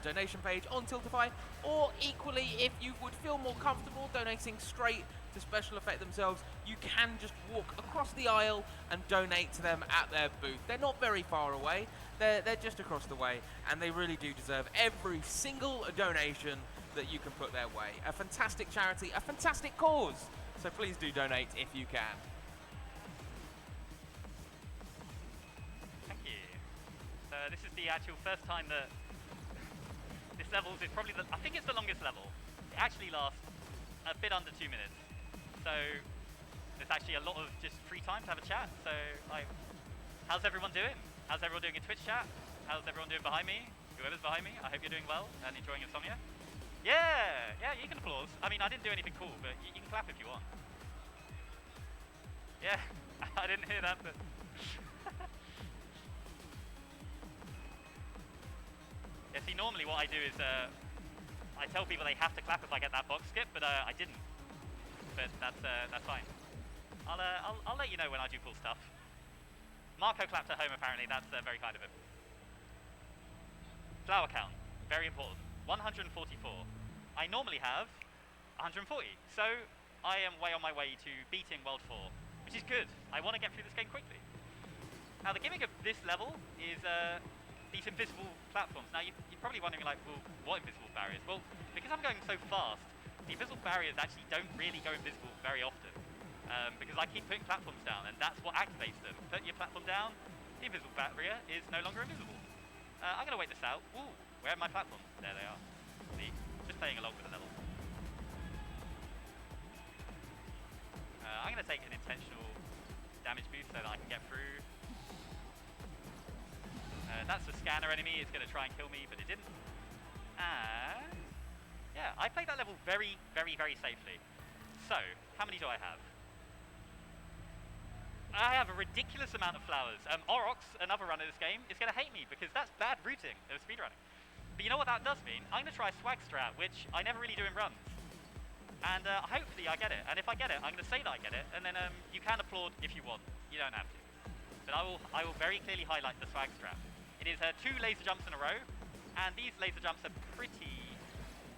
donation page on Tiltify, or equally, if you would feel more comfortable donating straight to Special Effect themselves, you can just walk across the aisle and donate to them at their booth. They're not very far away. They're just across the way, and they really do deserve every single donation that you can put their way. A fantastic charity, a fantastic cause. So please do donate if you can. Thank you. So this is the actual first time that this level is probably I think it's the longest level. It actually lasts a bit under 2 minutes. So there's actually a lot of just free time to have a chat. So like, how's everyone doing? How's everyone doing in Twitch chat? How's everyone doing behind me? whoever's behind me, I hope you're doing well and enjoying Insomnia. Yeah, you can applause. I mean, I didn't do anything cool, but you can clap if you want. Yeah, I didn't hear that, but... Yeah, see, normally what I do is, I tell people they have to clap if I get that box skip, but I didn't. But that's fine. I'll let you know when I do cool stuff. Marco clapped at home, apparently. That's very kind of him. Flower count, very important. 144. I normally have 140, so I am way on my way to beating World 4, which is good. I want to get through this game quickly. Now, the gimmick of this level is these invisible platforms. Now, you're probably wondering, like, well, what invisible barriers? Well, because I'm going so fast, the invisible barriers actually don't really go invisible very often, because I keep putting platforms down, and that's what activates them. Put your platform down, the invisible barrier is no longer invisible. I'm going to wait this out. Ooh, where are my platforms? There they are. See, just playing along with the level. I'm going to take an intentional damage boost so that I can get through. That's a scanner enemy. It's going to try and kill me, but it didn't. And yeah, I played that level very, very, very safely. So, how many do I have? I have a ridiculous amount of flowers. Orox, another runner of this game, is going to hate me because that's bad routing of speedrunning. But you know what that does mean? I'm going to try a swag strat, which I never really do in runs. And hopefully I get it. And if I get it, I'm going to say that I get it. And then you can applaud if you want. You don't have to. But I will very clearly highlight the swag strat. It is 2 laser jumps in a row. And these laser jumps are pretty...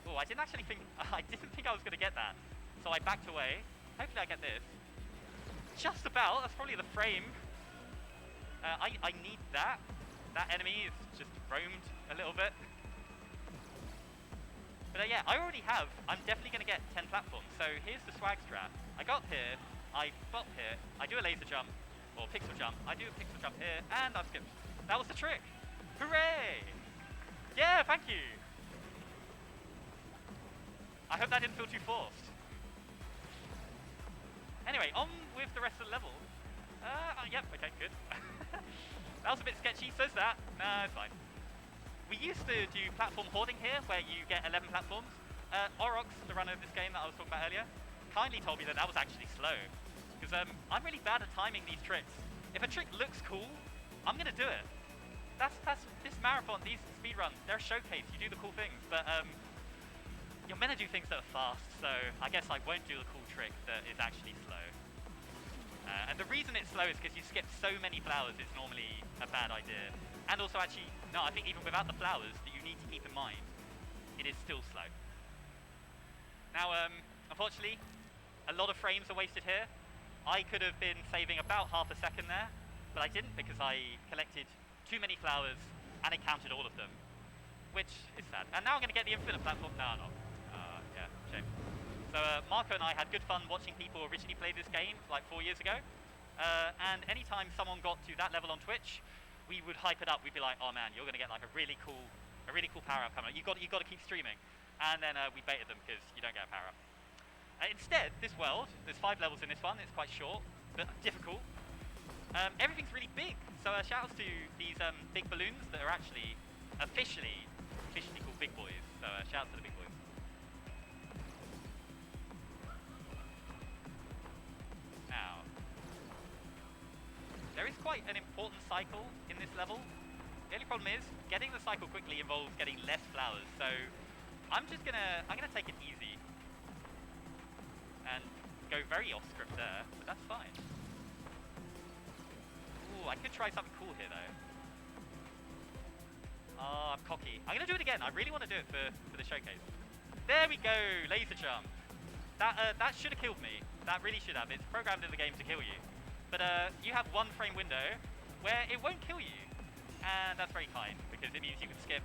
Oh, I didn't actually think... I didn't think I was going to get that. So I backed away. Hopefully I get this. Just about. That's probably the frame. I need that. That enemy is just roamed a little bit. But yeah, I already have. I'm definitely going to get 10 platforms. So here's the swag strat. I got here. I bop here. I do a laser jump. Or pixel jump. I do a pixel jump here. And I've skipped. That was the trick. Hooray! Yeah, thank you. I hope that didn't feel too forced. Anyway, on with the rest of the level. Yep, okay, good. That was a bit sketchy, says that. No, it's fine. We used to do platform hoarding here, where you get 11 platforms. Orox, the runner of this game that I was talking about earlier, kindly told me that that was actually slow. Because I'm really bad at timing these tricks. If a trick looks cool, I'm going to do it. That's this marathon, these speedruns, they're a showcase. You do the cool things, but you're meant to do things that are fast, so I guess I won't do the cool trick that is actually slow. And the reason it's slow is because you skip so many flowers, it's normally a bad idea. And also actually, no, I think even without the flowers that you need to keep in mind, it is still slow. Now, unfortunately, a lot of frames are wasted here. I could have been saving about half a second there, but I didn't because I collected too many flowers and it counted all of them, which is sad. And now I'm going to get the infinite platform. No, I'm not. Yeah, shame. So Marco and I had good fun watching people originally play this game like 4 years ago. And anytime someone got to that level on Twitch, we would hype it up. We'd be like, oh man, you're going to get like a really cool power-up coming up. You've got to keep streaming. And then we baited them because you don't get a power-up. Instead, this world, there's 5 levels in this one. It's quite short, but difficult. Everything's really big. So shout-outs to these big balloons that are actually officially called big boys. So shout-outs to the big boys. Now, there is quite an important cycle in this level. The only problem is, getting the cycle quickly involves getting less flowers, so I'm gonna take it easy. And go very off script there, but that's fine. Ooh, I could try something cool here though. I'm cocky. I'm gonna do it again. I really want to do it for the showcase. There we go, laser jump. That should have killed me. That really should have. It's programmed in the game to kill you. But you have 1 frame window where it won't kill you. And that's very kind, because it means you can skip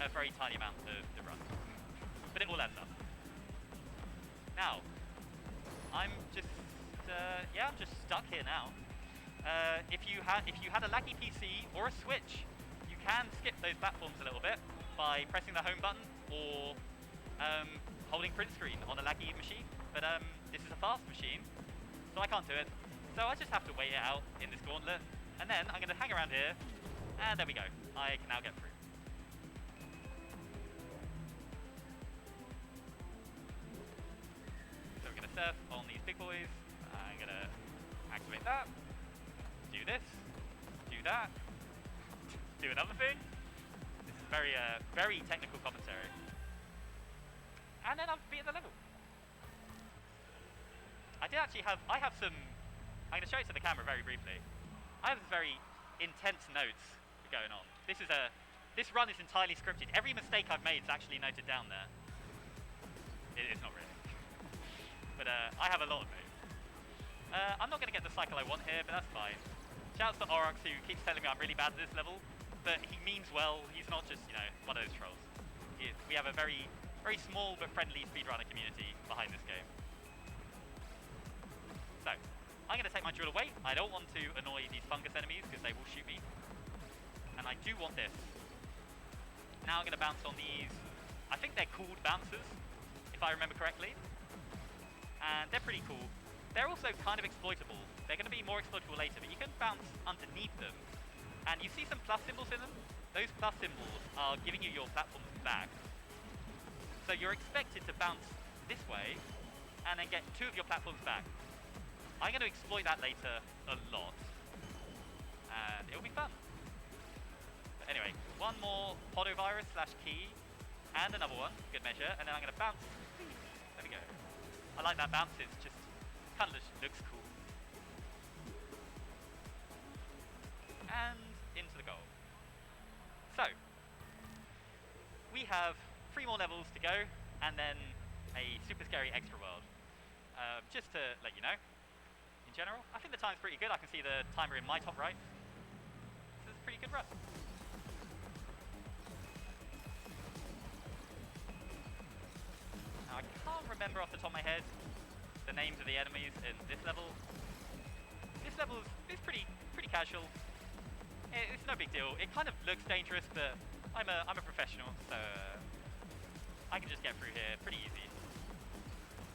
a very tiny amount of the run. But it all adds up. Now, I'm just stuck here now. If you had a laggy PC or a Switch, you can skip those platforms a little bit by pressing the home button or holding print screen on a laggy machine. But this is a fast machine, so I can't do it. So I just have to wait it out in this gauntlet, and then I'm going to hang around here, and there we go. I can now get through. SF on these big boys. I'm gonna activate that. Do this. Do that. Do another thing. This is very, very technical commentary. And then I've beaten the level. I have some, I'm going to show it to the camera very briefly. I have some very intense notes going on. This run is entirely scripted. Every mistake I've made is actually noted down there. It's not really. But I have a lot of notes. I'm not going to get the cycle I want here, but that's fine. Shouts to Aurox, who keeps telling me I'm really bad at this level, but he means well. He's not just, you know, one of those trolls. We have a very, very small but friendly speedrunner community behind this game. So, I'm going to take my drill away. I don't want to annoy these fungus enemies because they will shoot me. And I do want this. Now I'm going to bounce on these, I think they're called bouncers, if I remember correctly. And they're pretty cool. They're also kind of exploitable. They're going to be more exploitable later, but you can bounce underneath them. And you see some plus symbols in them. Those plus symbols are giving you your platforms back. So you're expected to bounce this way and then get 2 of your platforms back. I'm going to exploit that later a lot. And it'll be fun. But anyway, one more podovirus / key and another one, good measure, and then I'm going to bounce. There we go. I like that bounce, it's just kind of looks cool. And into the goal. So, we have 3 more levels to go, and then a super scary extra world. Just to let you know, in general, I think the time's pretty good. I can see the timer in my top right. This is a pretty good run. Now, I can't remember off the top of my head the names of the enemies in this level. This level is pretty casual. It's no big deal. It kind of looks dangerous, but I'm a professional, so I can just get through here pretty easy.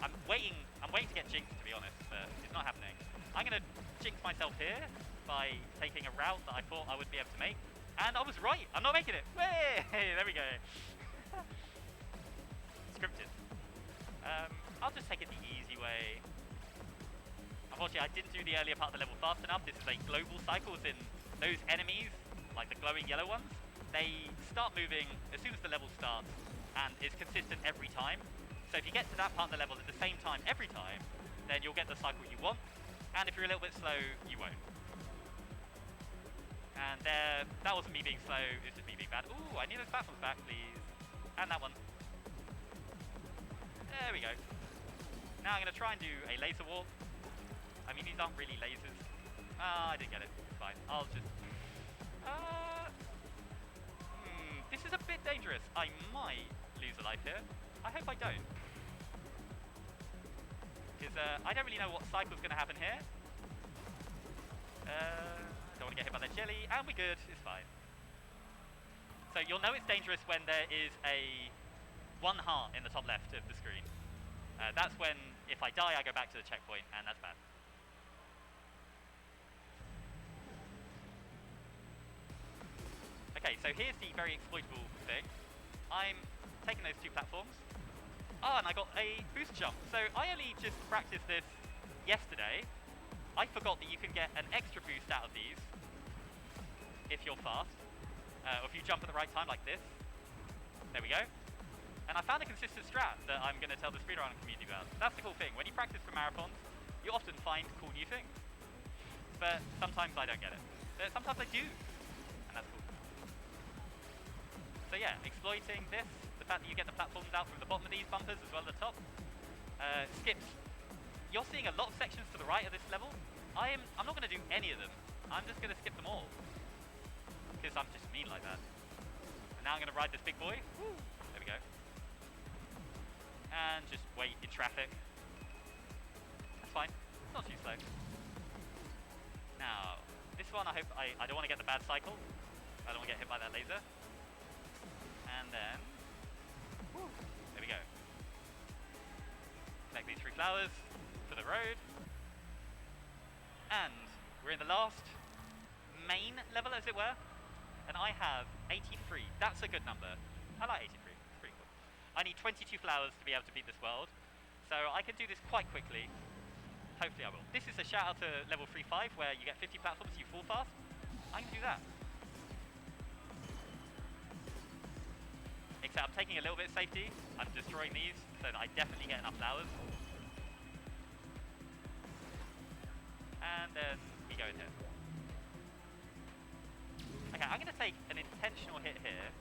I'm waiting to get jinxed, to be honest, but it's not happening. I'm gonna jinx myself here by taking a route that I thought I would be able to make, and I was right. I'm not making it. Way! There we go. Scripted. I'll just take it the easy way. Unfortunately, I didn't do the earlier part of the level fast enough. This is a global cycle, in those enemies, like the glowing yellow ones, they start moving as soon as the level starts, and it's consistent every time. So if you get to that part of the level at the same time every time, then you'll get the cycle you want, and if you're a little bit slow, you won't. And that wasn't me being slow, it was just me being bad. Ooh, I need those platforms back, please. And that one. There we go. Now I'm going to try and do a laser warp. I mean, these aren't really lasers. I didn't get it. It's fine. I'll just... this is a bit dangerous. I might lose a life here. I hope I don't. Because I don't really know what cycle's going to happen here. Don't want to get hit by that jelly. And we're good. It's fine. So you'll know it's dangerous when there is a 1 heart in the top left of the screen. That's when, if I die, I go back to the checkpoint, and that's bad. Okay, so here's the very exploitable thing. I'm taking those 2 platforms. Oh, and I got a boost jump. So I only just practiced this yesterday. I forgot that you can get an extra boost out of these if you're fast, or if you jump at the right time like this. There we go. And I found a consistent strat that I'm going to tell the speedrunning community about. That's the cool thing. When you practice for marathons, you often find cool new things. But sometimes I don't get it. But sometimes I do. And that's cool. So yeah, exploiting this, the fact that you get the platforms out from the bottom of these bumpers as well as the top. Skips. You're seeing a lot of sections to the right of this level. I'm not going to do any of them. I'm just going to skip them all. Because I'm just mean like that. And now I'm going to ride this big boy. Woo. There we go. And just wait in traffic. That's fine. It's not too slow. Now, this one I don't want to get the bad cycle. I don't want to get hit by that laser. And then, whew, there we go. Collect these 3 flowers for the road. And we're in the last main level, as it were. And I have 83. That's a good number. I like 83. It's pretty cool. I need 22 flowers to be able to beat this world. So I can do this quite quickly. Hopefully I will. This is a shout out to level 3-5 where you get 50 platforms, you fall fast. I'm going to do that. Except I'm taking a little bit of safety. I'm destroying these so that I definitely get enough flowers. And then we go in here. Okay, I'm going to take an intentional hit here.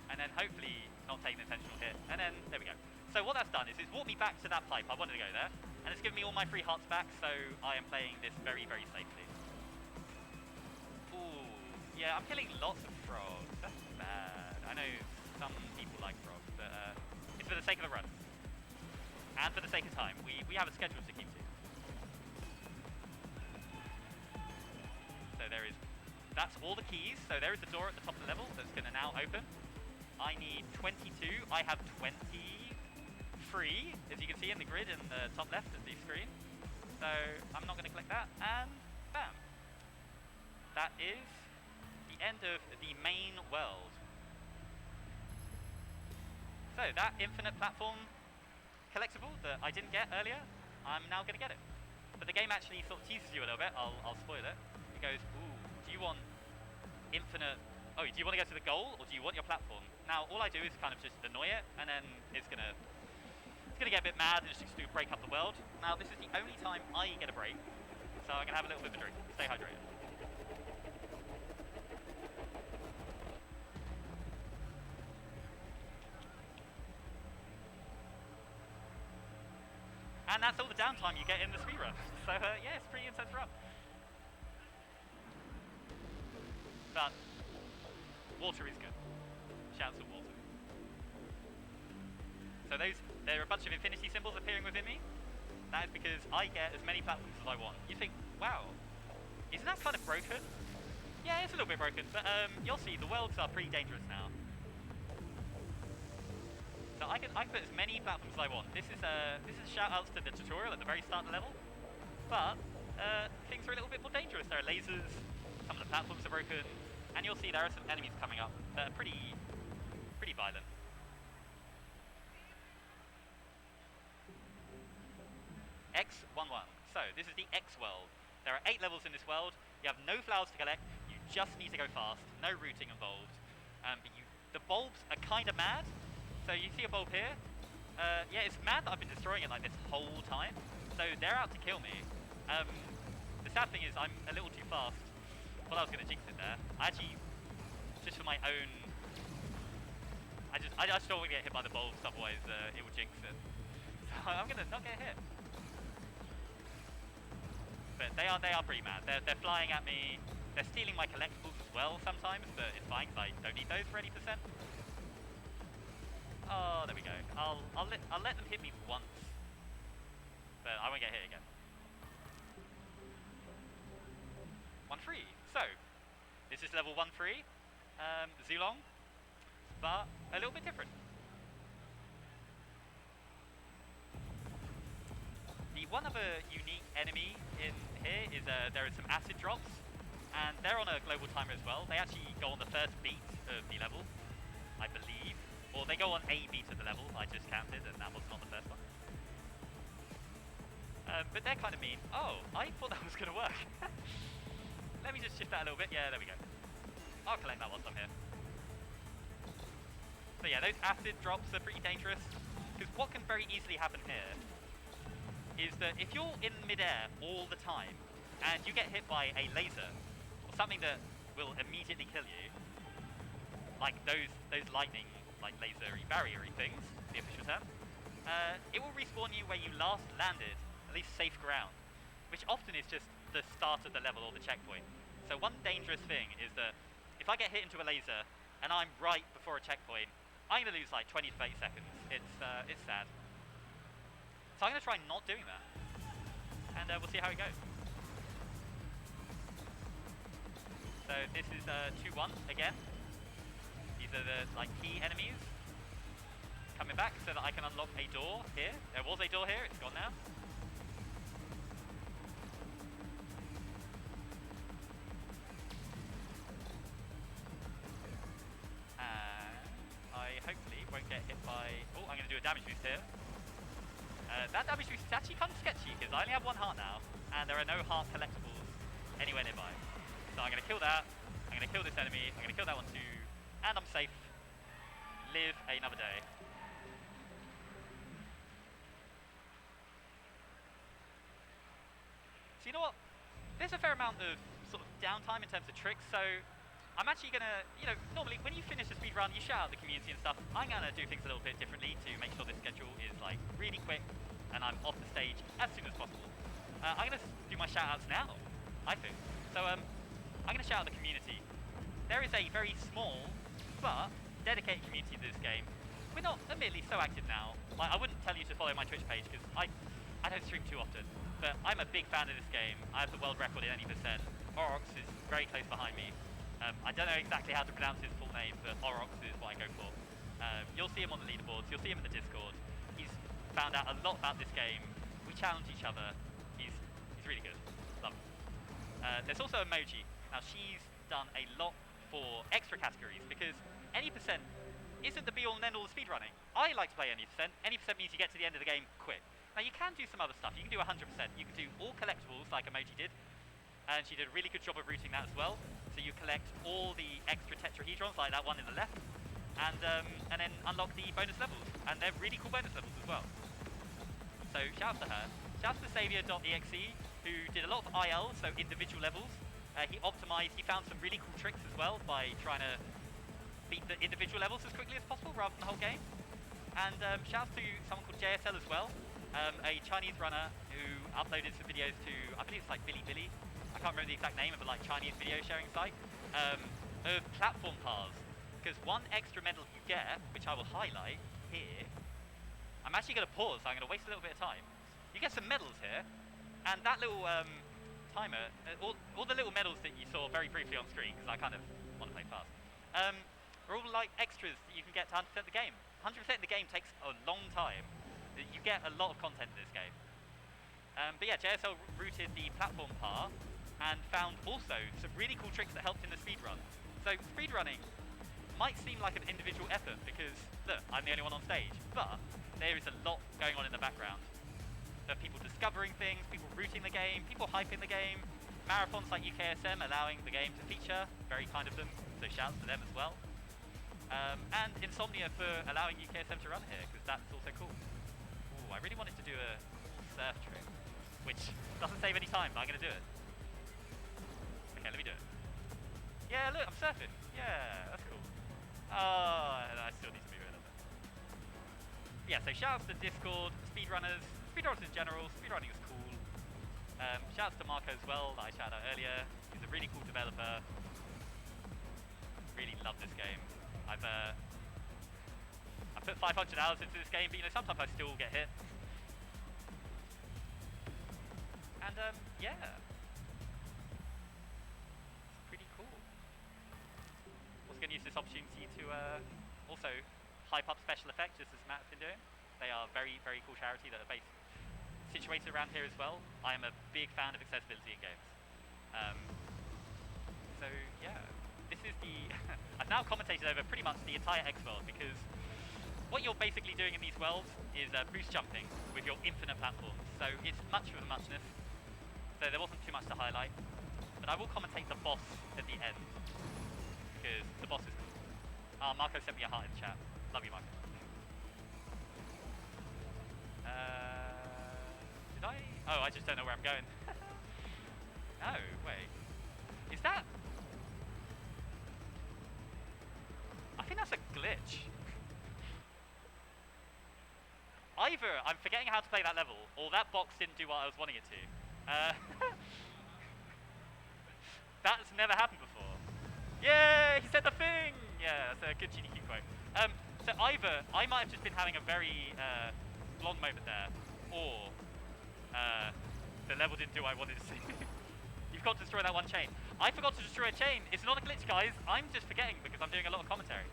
And then hopefully not take an intentional hit. And then, there we go. So what that's done is it's walked me back to that pipe. I wanted to go there. And it's given me all my free hearts back, so I am playing this very, very safely. Ooh, yeah, I'm killing lots of frogs. That's bad. I know some people like frogs, but it's for the sake of the run. And for the sake of time. We have a schedule to keep to. So there is... That's all the keys. So there is a door at the top of the level that's going to now open. I need 22. I have 23, as you can see in the grid in the top left of the screen. So I'm not going to click that, and bam. That is the end of the main world. So that infinite platform collectible that I didn't get earlier, I'm now going to get it. But the game actually sort of teases you a little bit. I'll spoil it. It goes, ooh, do you want infinite... Oh, do you want to go to the goal, or do you want your platform? Now, all I do is kind of just annoy it, and then it's gonna get a bit mad, and it's just gonna break up the world. Now, this is the only time I get a break, so I'm gonna have a little bit of a drink. Stay hydrated. And that's all the downtime you get in the speedrun. So, yeah, it's a pretty intense run. But water is good. Shouts of water. So there are a bunch of infinity symbols appearing within me. That is because I get as many platforms as I want. You think, wow, isn't that kind of broken? Yeah, it's a little bit broken, but you'll see, the worlds are pretty dangerous now. So I can put as many platforms as I want. This is shout-outs to the tutorial at the very start of the level. But things are a little bit more dangerous. There are lasers, some of the platforms are broken, and you'll see there are some enemies coming up that are pretty violent. X11. So this is the X world. There are 8 levels in this world. You have no flowers to collect. You just need to go fast. No routing involved. But the bulbs are kind of mad. So you see a bulb here. Yeah, it's mad that I've been destroying it like this whole time. So they're out to kill me. The sad thing is I'm a little too fast. Well, I was going to jinx it there. I actually, just for my own... I just don't want to get hit by the bulbs, otherwise it will jinx it. So I'm going to not get hit. But they are pretty mad. They're flying at me. They're stealing my collectibles as well sometimes, but it's fine because I don't need those for any percent. Oh, there we go. I'll let them hit me once, but I won't get hit again. 1-3. So this is level 1-3, Zulong, but a little bit different. The one other unique enemy in here is there are some acid drops, and they're on a global timer as well. They actually go on the first beat of the level, I believe. Or they go on a beat of the level, I just counted, and that was not the first one. But they're kind of mean. Oh, I thought that was going to work. Let me just shift that a little bit. Yeah, there we go. I'll collect that whilst I'm here. So yeah, those acid drops are pretty dangerous, because what can very easily happen here is that if you're in midair all the time, and you get hit by a laser, or something that will immediately kill you, like those lightning, like lasery barriery things, the official term, it will respawn you where you last landed, at least safe ground, which often is just the start of the level or the checkpoint. So one dangerous thing is that if I get hit into a laser and I'm right before a checkpoint, I'm going to lose like 20 to 30 seconds. It's sad. So I'm going to try not doing that, and we'll see how it goes. So this is 2-1 again. These are the key enemies coming back so that I can unlock a door here. There was a door here, it's gone now. And I hopefully won't get hit by do a damage boost here. That damage boost is actually kind of sketchy because I only have 1 heart now, and there are no heart collectibles anywhere nearby. So I'm going to kill that, I'm going to kill this enemy, I'm going to kill that one too, and I'm safe. Live another day. So you know what? There's a fair amount of sort of downtime in terms of tricks, so I'm actually going to, you know, normally when you finish a speed run, you shout out the community and stuff. I'm going to do things a little bit differently to make sure this schedule is like really quick and I'm off the stage as soon as possible. I'm going to do my shout outs now, I think. So I'm going to shout out the community. There is a very small but dedicated community to this game. We're not admittedly so active now. Like, I wouldn't tell you to follow my Twitch page because I don't stream too often. But I'm a big fan of this game. I have the world record in any percent. Orox is very close behind me. I don't know exactly how to pronounce his full name, but Orox is what I go for. You'll see him on the leaderboards, you'll see him in the Discord. He's found out a lot about this game. We challenge each other. He's really good. Love him. There's also Emoji. Now she's done a lot for extra categories because any percent isn't the be all and end all of speedrunning. I like to play any percent. Any percent means you get to the end of the game quick. Now you can do some other stuff. You can do 100%. You can do all collectibles like Emoji did. And she did a really good job of routing that as well. So you collect all the extra tetrahedrons like that one in the left. And then unlock the bonus levels. And they're really cool bonus levels as well. So shouts to her. Shouts to Saviour.exe who did a lot of IL, so individual levels. He optimized, he found some really cool tricks as well by trying to beat the individual levels as quickly as possible rather than the whole game. And shouts to someone called JSL as well. A Chinese runner who uploaded some videos to, I believe it's like Bilibili. I can't remember the exact name of a like Chinese video sharing site. Of platform paths. Because one extra medal you get, which I will highlight here. I'm actually going to pause, so I'm going to waste a little bit of time. You get some medals here, and that little timer, all the little medals that you saw very briefly on screen, because I kind of want to play fast, are all like extras that you can get to 100% the game. 100% of the game takes a long time. You get a lot of content in this game. But yeah, JSL routed the platform part and found also some really cool tricks that helped in the speedrun. So speedrunning might seem like an individual effort because, look, I'm the only one on stage, but there is a lot going on in the background. There are people discovering things, people routing the game, people hyping the game, marathons like UKSM allowing the game to feature, very kind of them, so shouts to them as well. And Insomnia for allowing UKSM to run here, because that's also cool. Ooh, I really wanted to do a surf trick, which doesn't save any time, but I'm going to do it. Okay, let me do it. Yeah, look, I'm surfing. Yeah, that's cool. Oh, I still need to move it a little bit. Yeah, so shouts to Discord, speedrunners in general. Speedrunning is cool. Shouts to Marco as well, that I shouted out earlier. He's a really cool developer. Really love this game. I put 500 hours into this game, but you know, sometimes I still get hit. And yeah. It's pretty cool. Also going to use this opportunity to also hype up special effects, just as Matt's been doing. They are very, very cool charity that are based situated around here as well. I am a big fan of accessibility in games. So yeah, this is the I've now commentated over pretty much the entire X world because what you're basically doing in these worlds is boost jumping with your infinite platforms. So it's much of a muchness. So there wasn't too much to highlight. But I will commentate the boss at the end because the boss is cool. Marco sent me a heart in the chat. Love you, Marco. Did I? Oh, I just don't know where I'm going. Oh, wait. Is that? I think that's a glitch. Either I'm forgetting how to play that level, or that box didn't do what I was wanting it to. That's never happened before. Yeah, he said the thing! Yeah, that's a good GDQ quote. So either I might have just been having a very blonde moment there, or the level didn't do what I wanted to see. You've got to destroy that one chain. I forgot to destroy a chain. It's not a glitch, guys. I'm just forgetting because I'm doing a lot of commentary.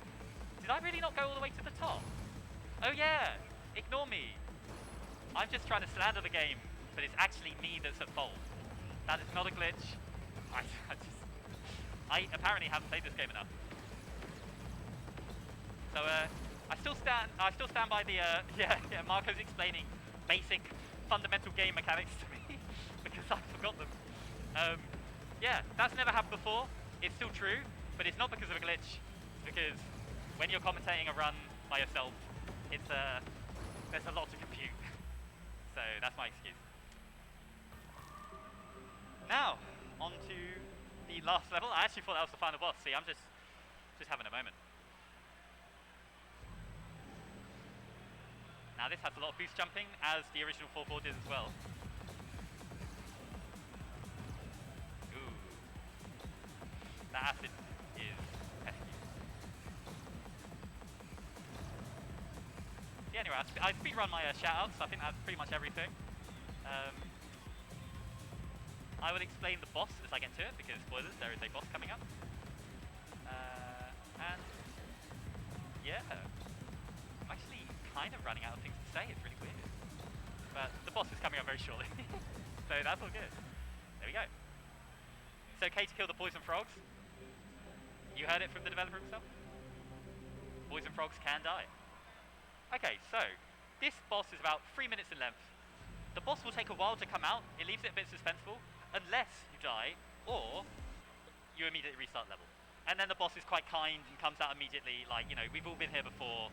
Did I really not go all the way to the top? Oh yeah, ignore me. I'm just trying to slander the game, but it's actually me that's at fault. That is not a glitch. I apparently haven't played this game enough. So I still stand by the yeah. Marco's explaining basic fundamental game mechanics to me because I forgot them. Yeah, that's never happened before. It's still true, but it's not because of a glitch. It's because when you're commentating a run by yourself, it's there's a lot to compute. So that's my excuse. Now, on to the last level. I actually thought that was the final boss. See, I'm just having a moment. Now this has a lot of boost jumping, as the original 4-4 did as well. Ooh. That acid is pesky. Yeah, anyway, I speedrun my shoutouts, so I think that's pretty much everything. I will explain the boss as I get to it, because spoilers, there is a boss coming up. And yeah, I'm actually kind of running out of things to say, it's really weird. But the boss is coming up very shortly, so that's all good. There we go. It's okay to kill the poison frogs. You heard it from the developer himself. Poison frogs can die. Okay, so this boss is about 3 minutes in length. The boss will take a while to come out. It leaves it a bit suspenseful, unless you die, or you immediately restart level. And then the boss is quite kind and comes out immediately, like, you know, we've all been here before,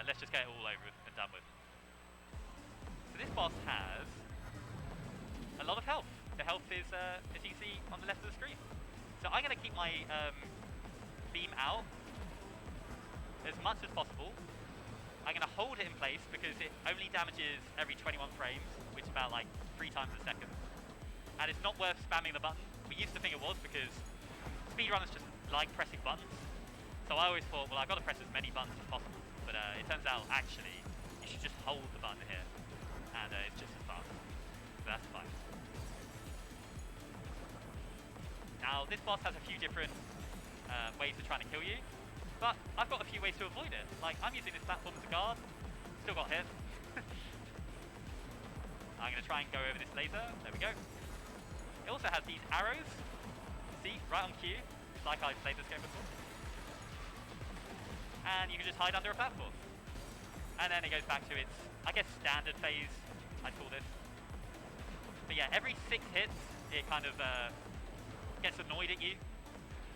let's just get it all over and done with. So this boss has a lot of health. The health is, as you can see on the left of the screen. So I'm going to keep my beam out as much as possible. I'm going to hold it in place because it only damages every 21 frames, which is about like 3 times a second. And it's not worth spamming the button. We used to think it was because speedrunners just like pressing buttons. So I always thought, well, I've got to press as many buttons as possible. But it turns out, actually, you should just hold the button here. And it's just as fast. So that's fine. Now, this boss has a few different ways of trying to kill you. But I've got a few ways to avoid it. Like, I'm using this platform as a guard. Still got hit. I'm going to try and go over this laser. There we go. It also has these arrows. See, right on cue. It's like I've played this game before. And you can just hide under a platform. And then it goes back to its, I guess, standard phase, I'd call this. But yeah, every 6 hits, it kind of gets annoyed at you.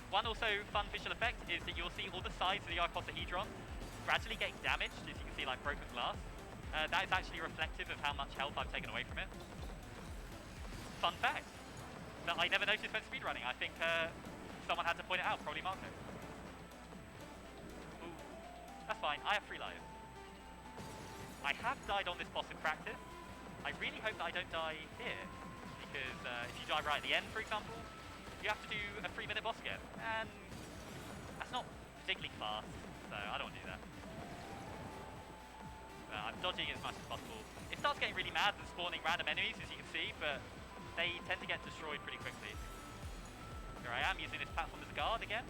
One also fun visual effect is that you'll see all the sides of the Octahedron gradually getting damaged, as you can see, like broken glass. That is actually reflective of how much health I've taken away from it. Fun fact that I never noticed when speedrunning. I think someone had to point it out, probably Marco. Ooh, that's fine, I have 3 lives. I have died on this boss in practice. I really hope that I don't die here, because if you die right at the end, for example, you have to do a 3-minute boss again, and that's not particularly fast, so I don't want to do that. I'm dodging it as much as possible. It starts getting really mad and spawning random enemies, as you can see, but they tend to get destroyed pretty quickly. Here I am using this platform as a guard again,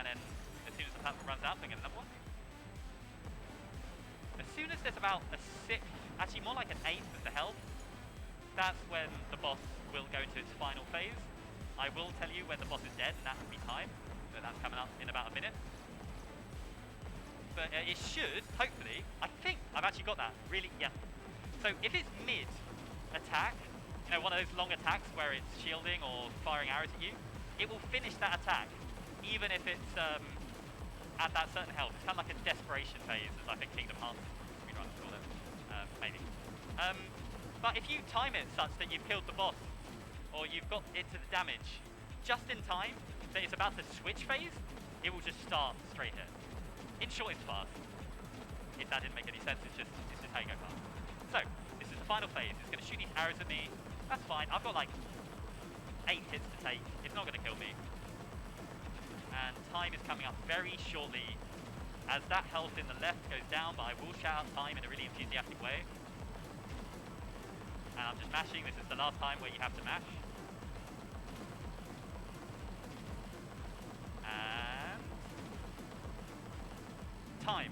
and then as soon as the platform runs out, I get another one. As soon as there's about a 6th, actually more like an 8th of the health, that's when the boss will go into its final phase. I will tell you when the boss is dead, and that will be time. So that's coming up in about a minute. But it should, hopefully, I think I've actually got that, really, yeah. So if it's mid-attack, you know, one of those long attacks where it's shielding or firing arrows at you, it will finish that attack, even if it's at that certain health. It's kind of like a desperation phase, as I think Kingdom Hearts speedrunners call it, maybe. But if you time it such that you've killed the boss, or you've got it to the damage just in time that it's about to switch phase, it will just start straight hit. In short, it's fast. If that didn't make any sense, it's just how you go fast. So, this is the final phase. It's going to shoot these arrows at me. That's fine. I've got like 8 hits to take. It's not going to kill me. And time is coming up very shortly as that health in the left goes down, but I will shout out time in a really enthusiastic way. And I'm just mashing. This is the last time where you have to mash. And time.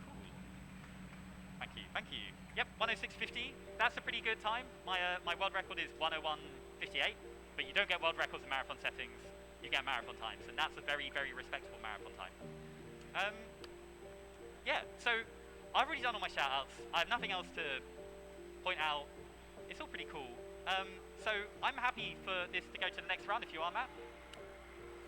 Cool. Thank you. Yep, 106.50. That's a pretty good time. My world record is 101.58, but you don't get world records in marathon settings. You get marathon times, and that's a very, very respectable marathon time. Yeah, so I've already done all my shout-outs. I have nothing else to point out. It's all pretty cool. So I'm happy for this to go to the next round if you are, Matt.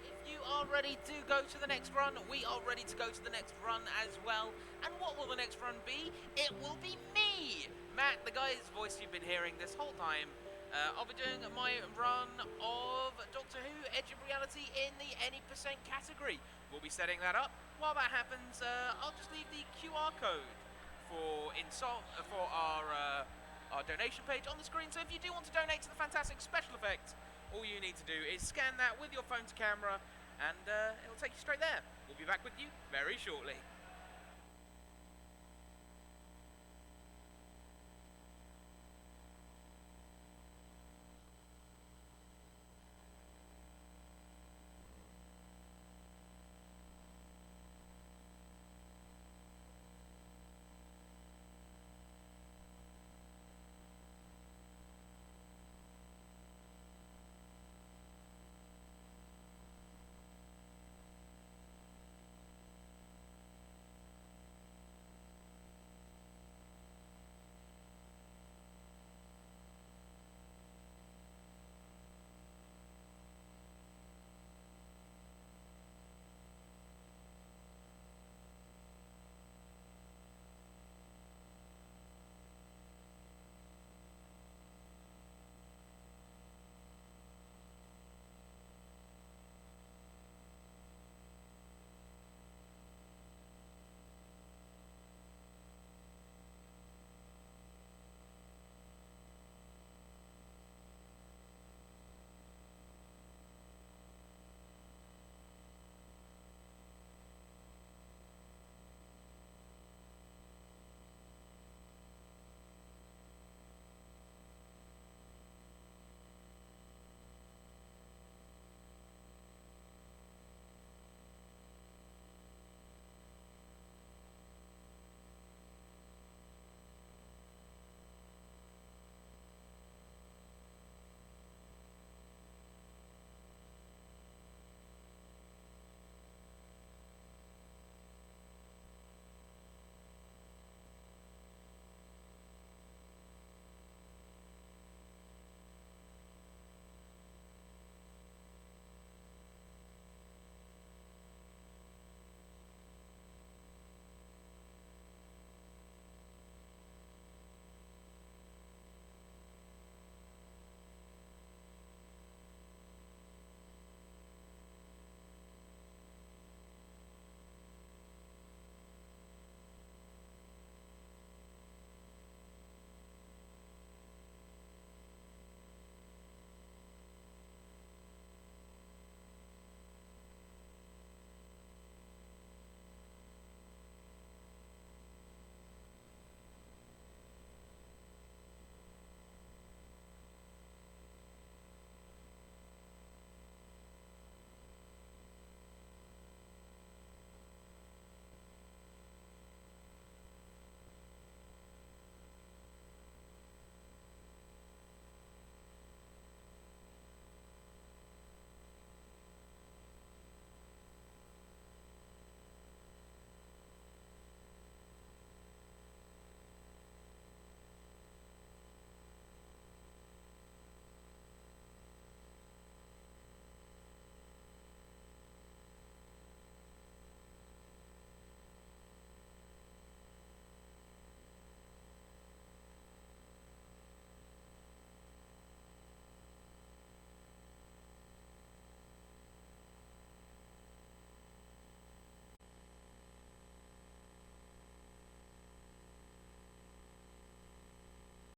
If you are ready to go to the next run, we are ready to go to the next run as well. And what will the next run be? It will be me, Matt, the guy's voice you've been hearing this whole time. I'll be doing my run of Doctor Who Edge of Reality in the any percent category. We'll be setting that up. While that happens, I'll just leave the QR code for our donation page on the screen. So if you do want to donate to the fantastic special effects, all you need to do is scan that with your phone to camera, and it'll take you straight there. We'll be back with you very shortly.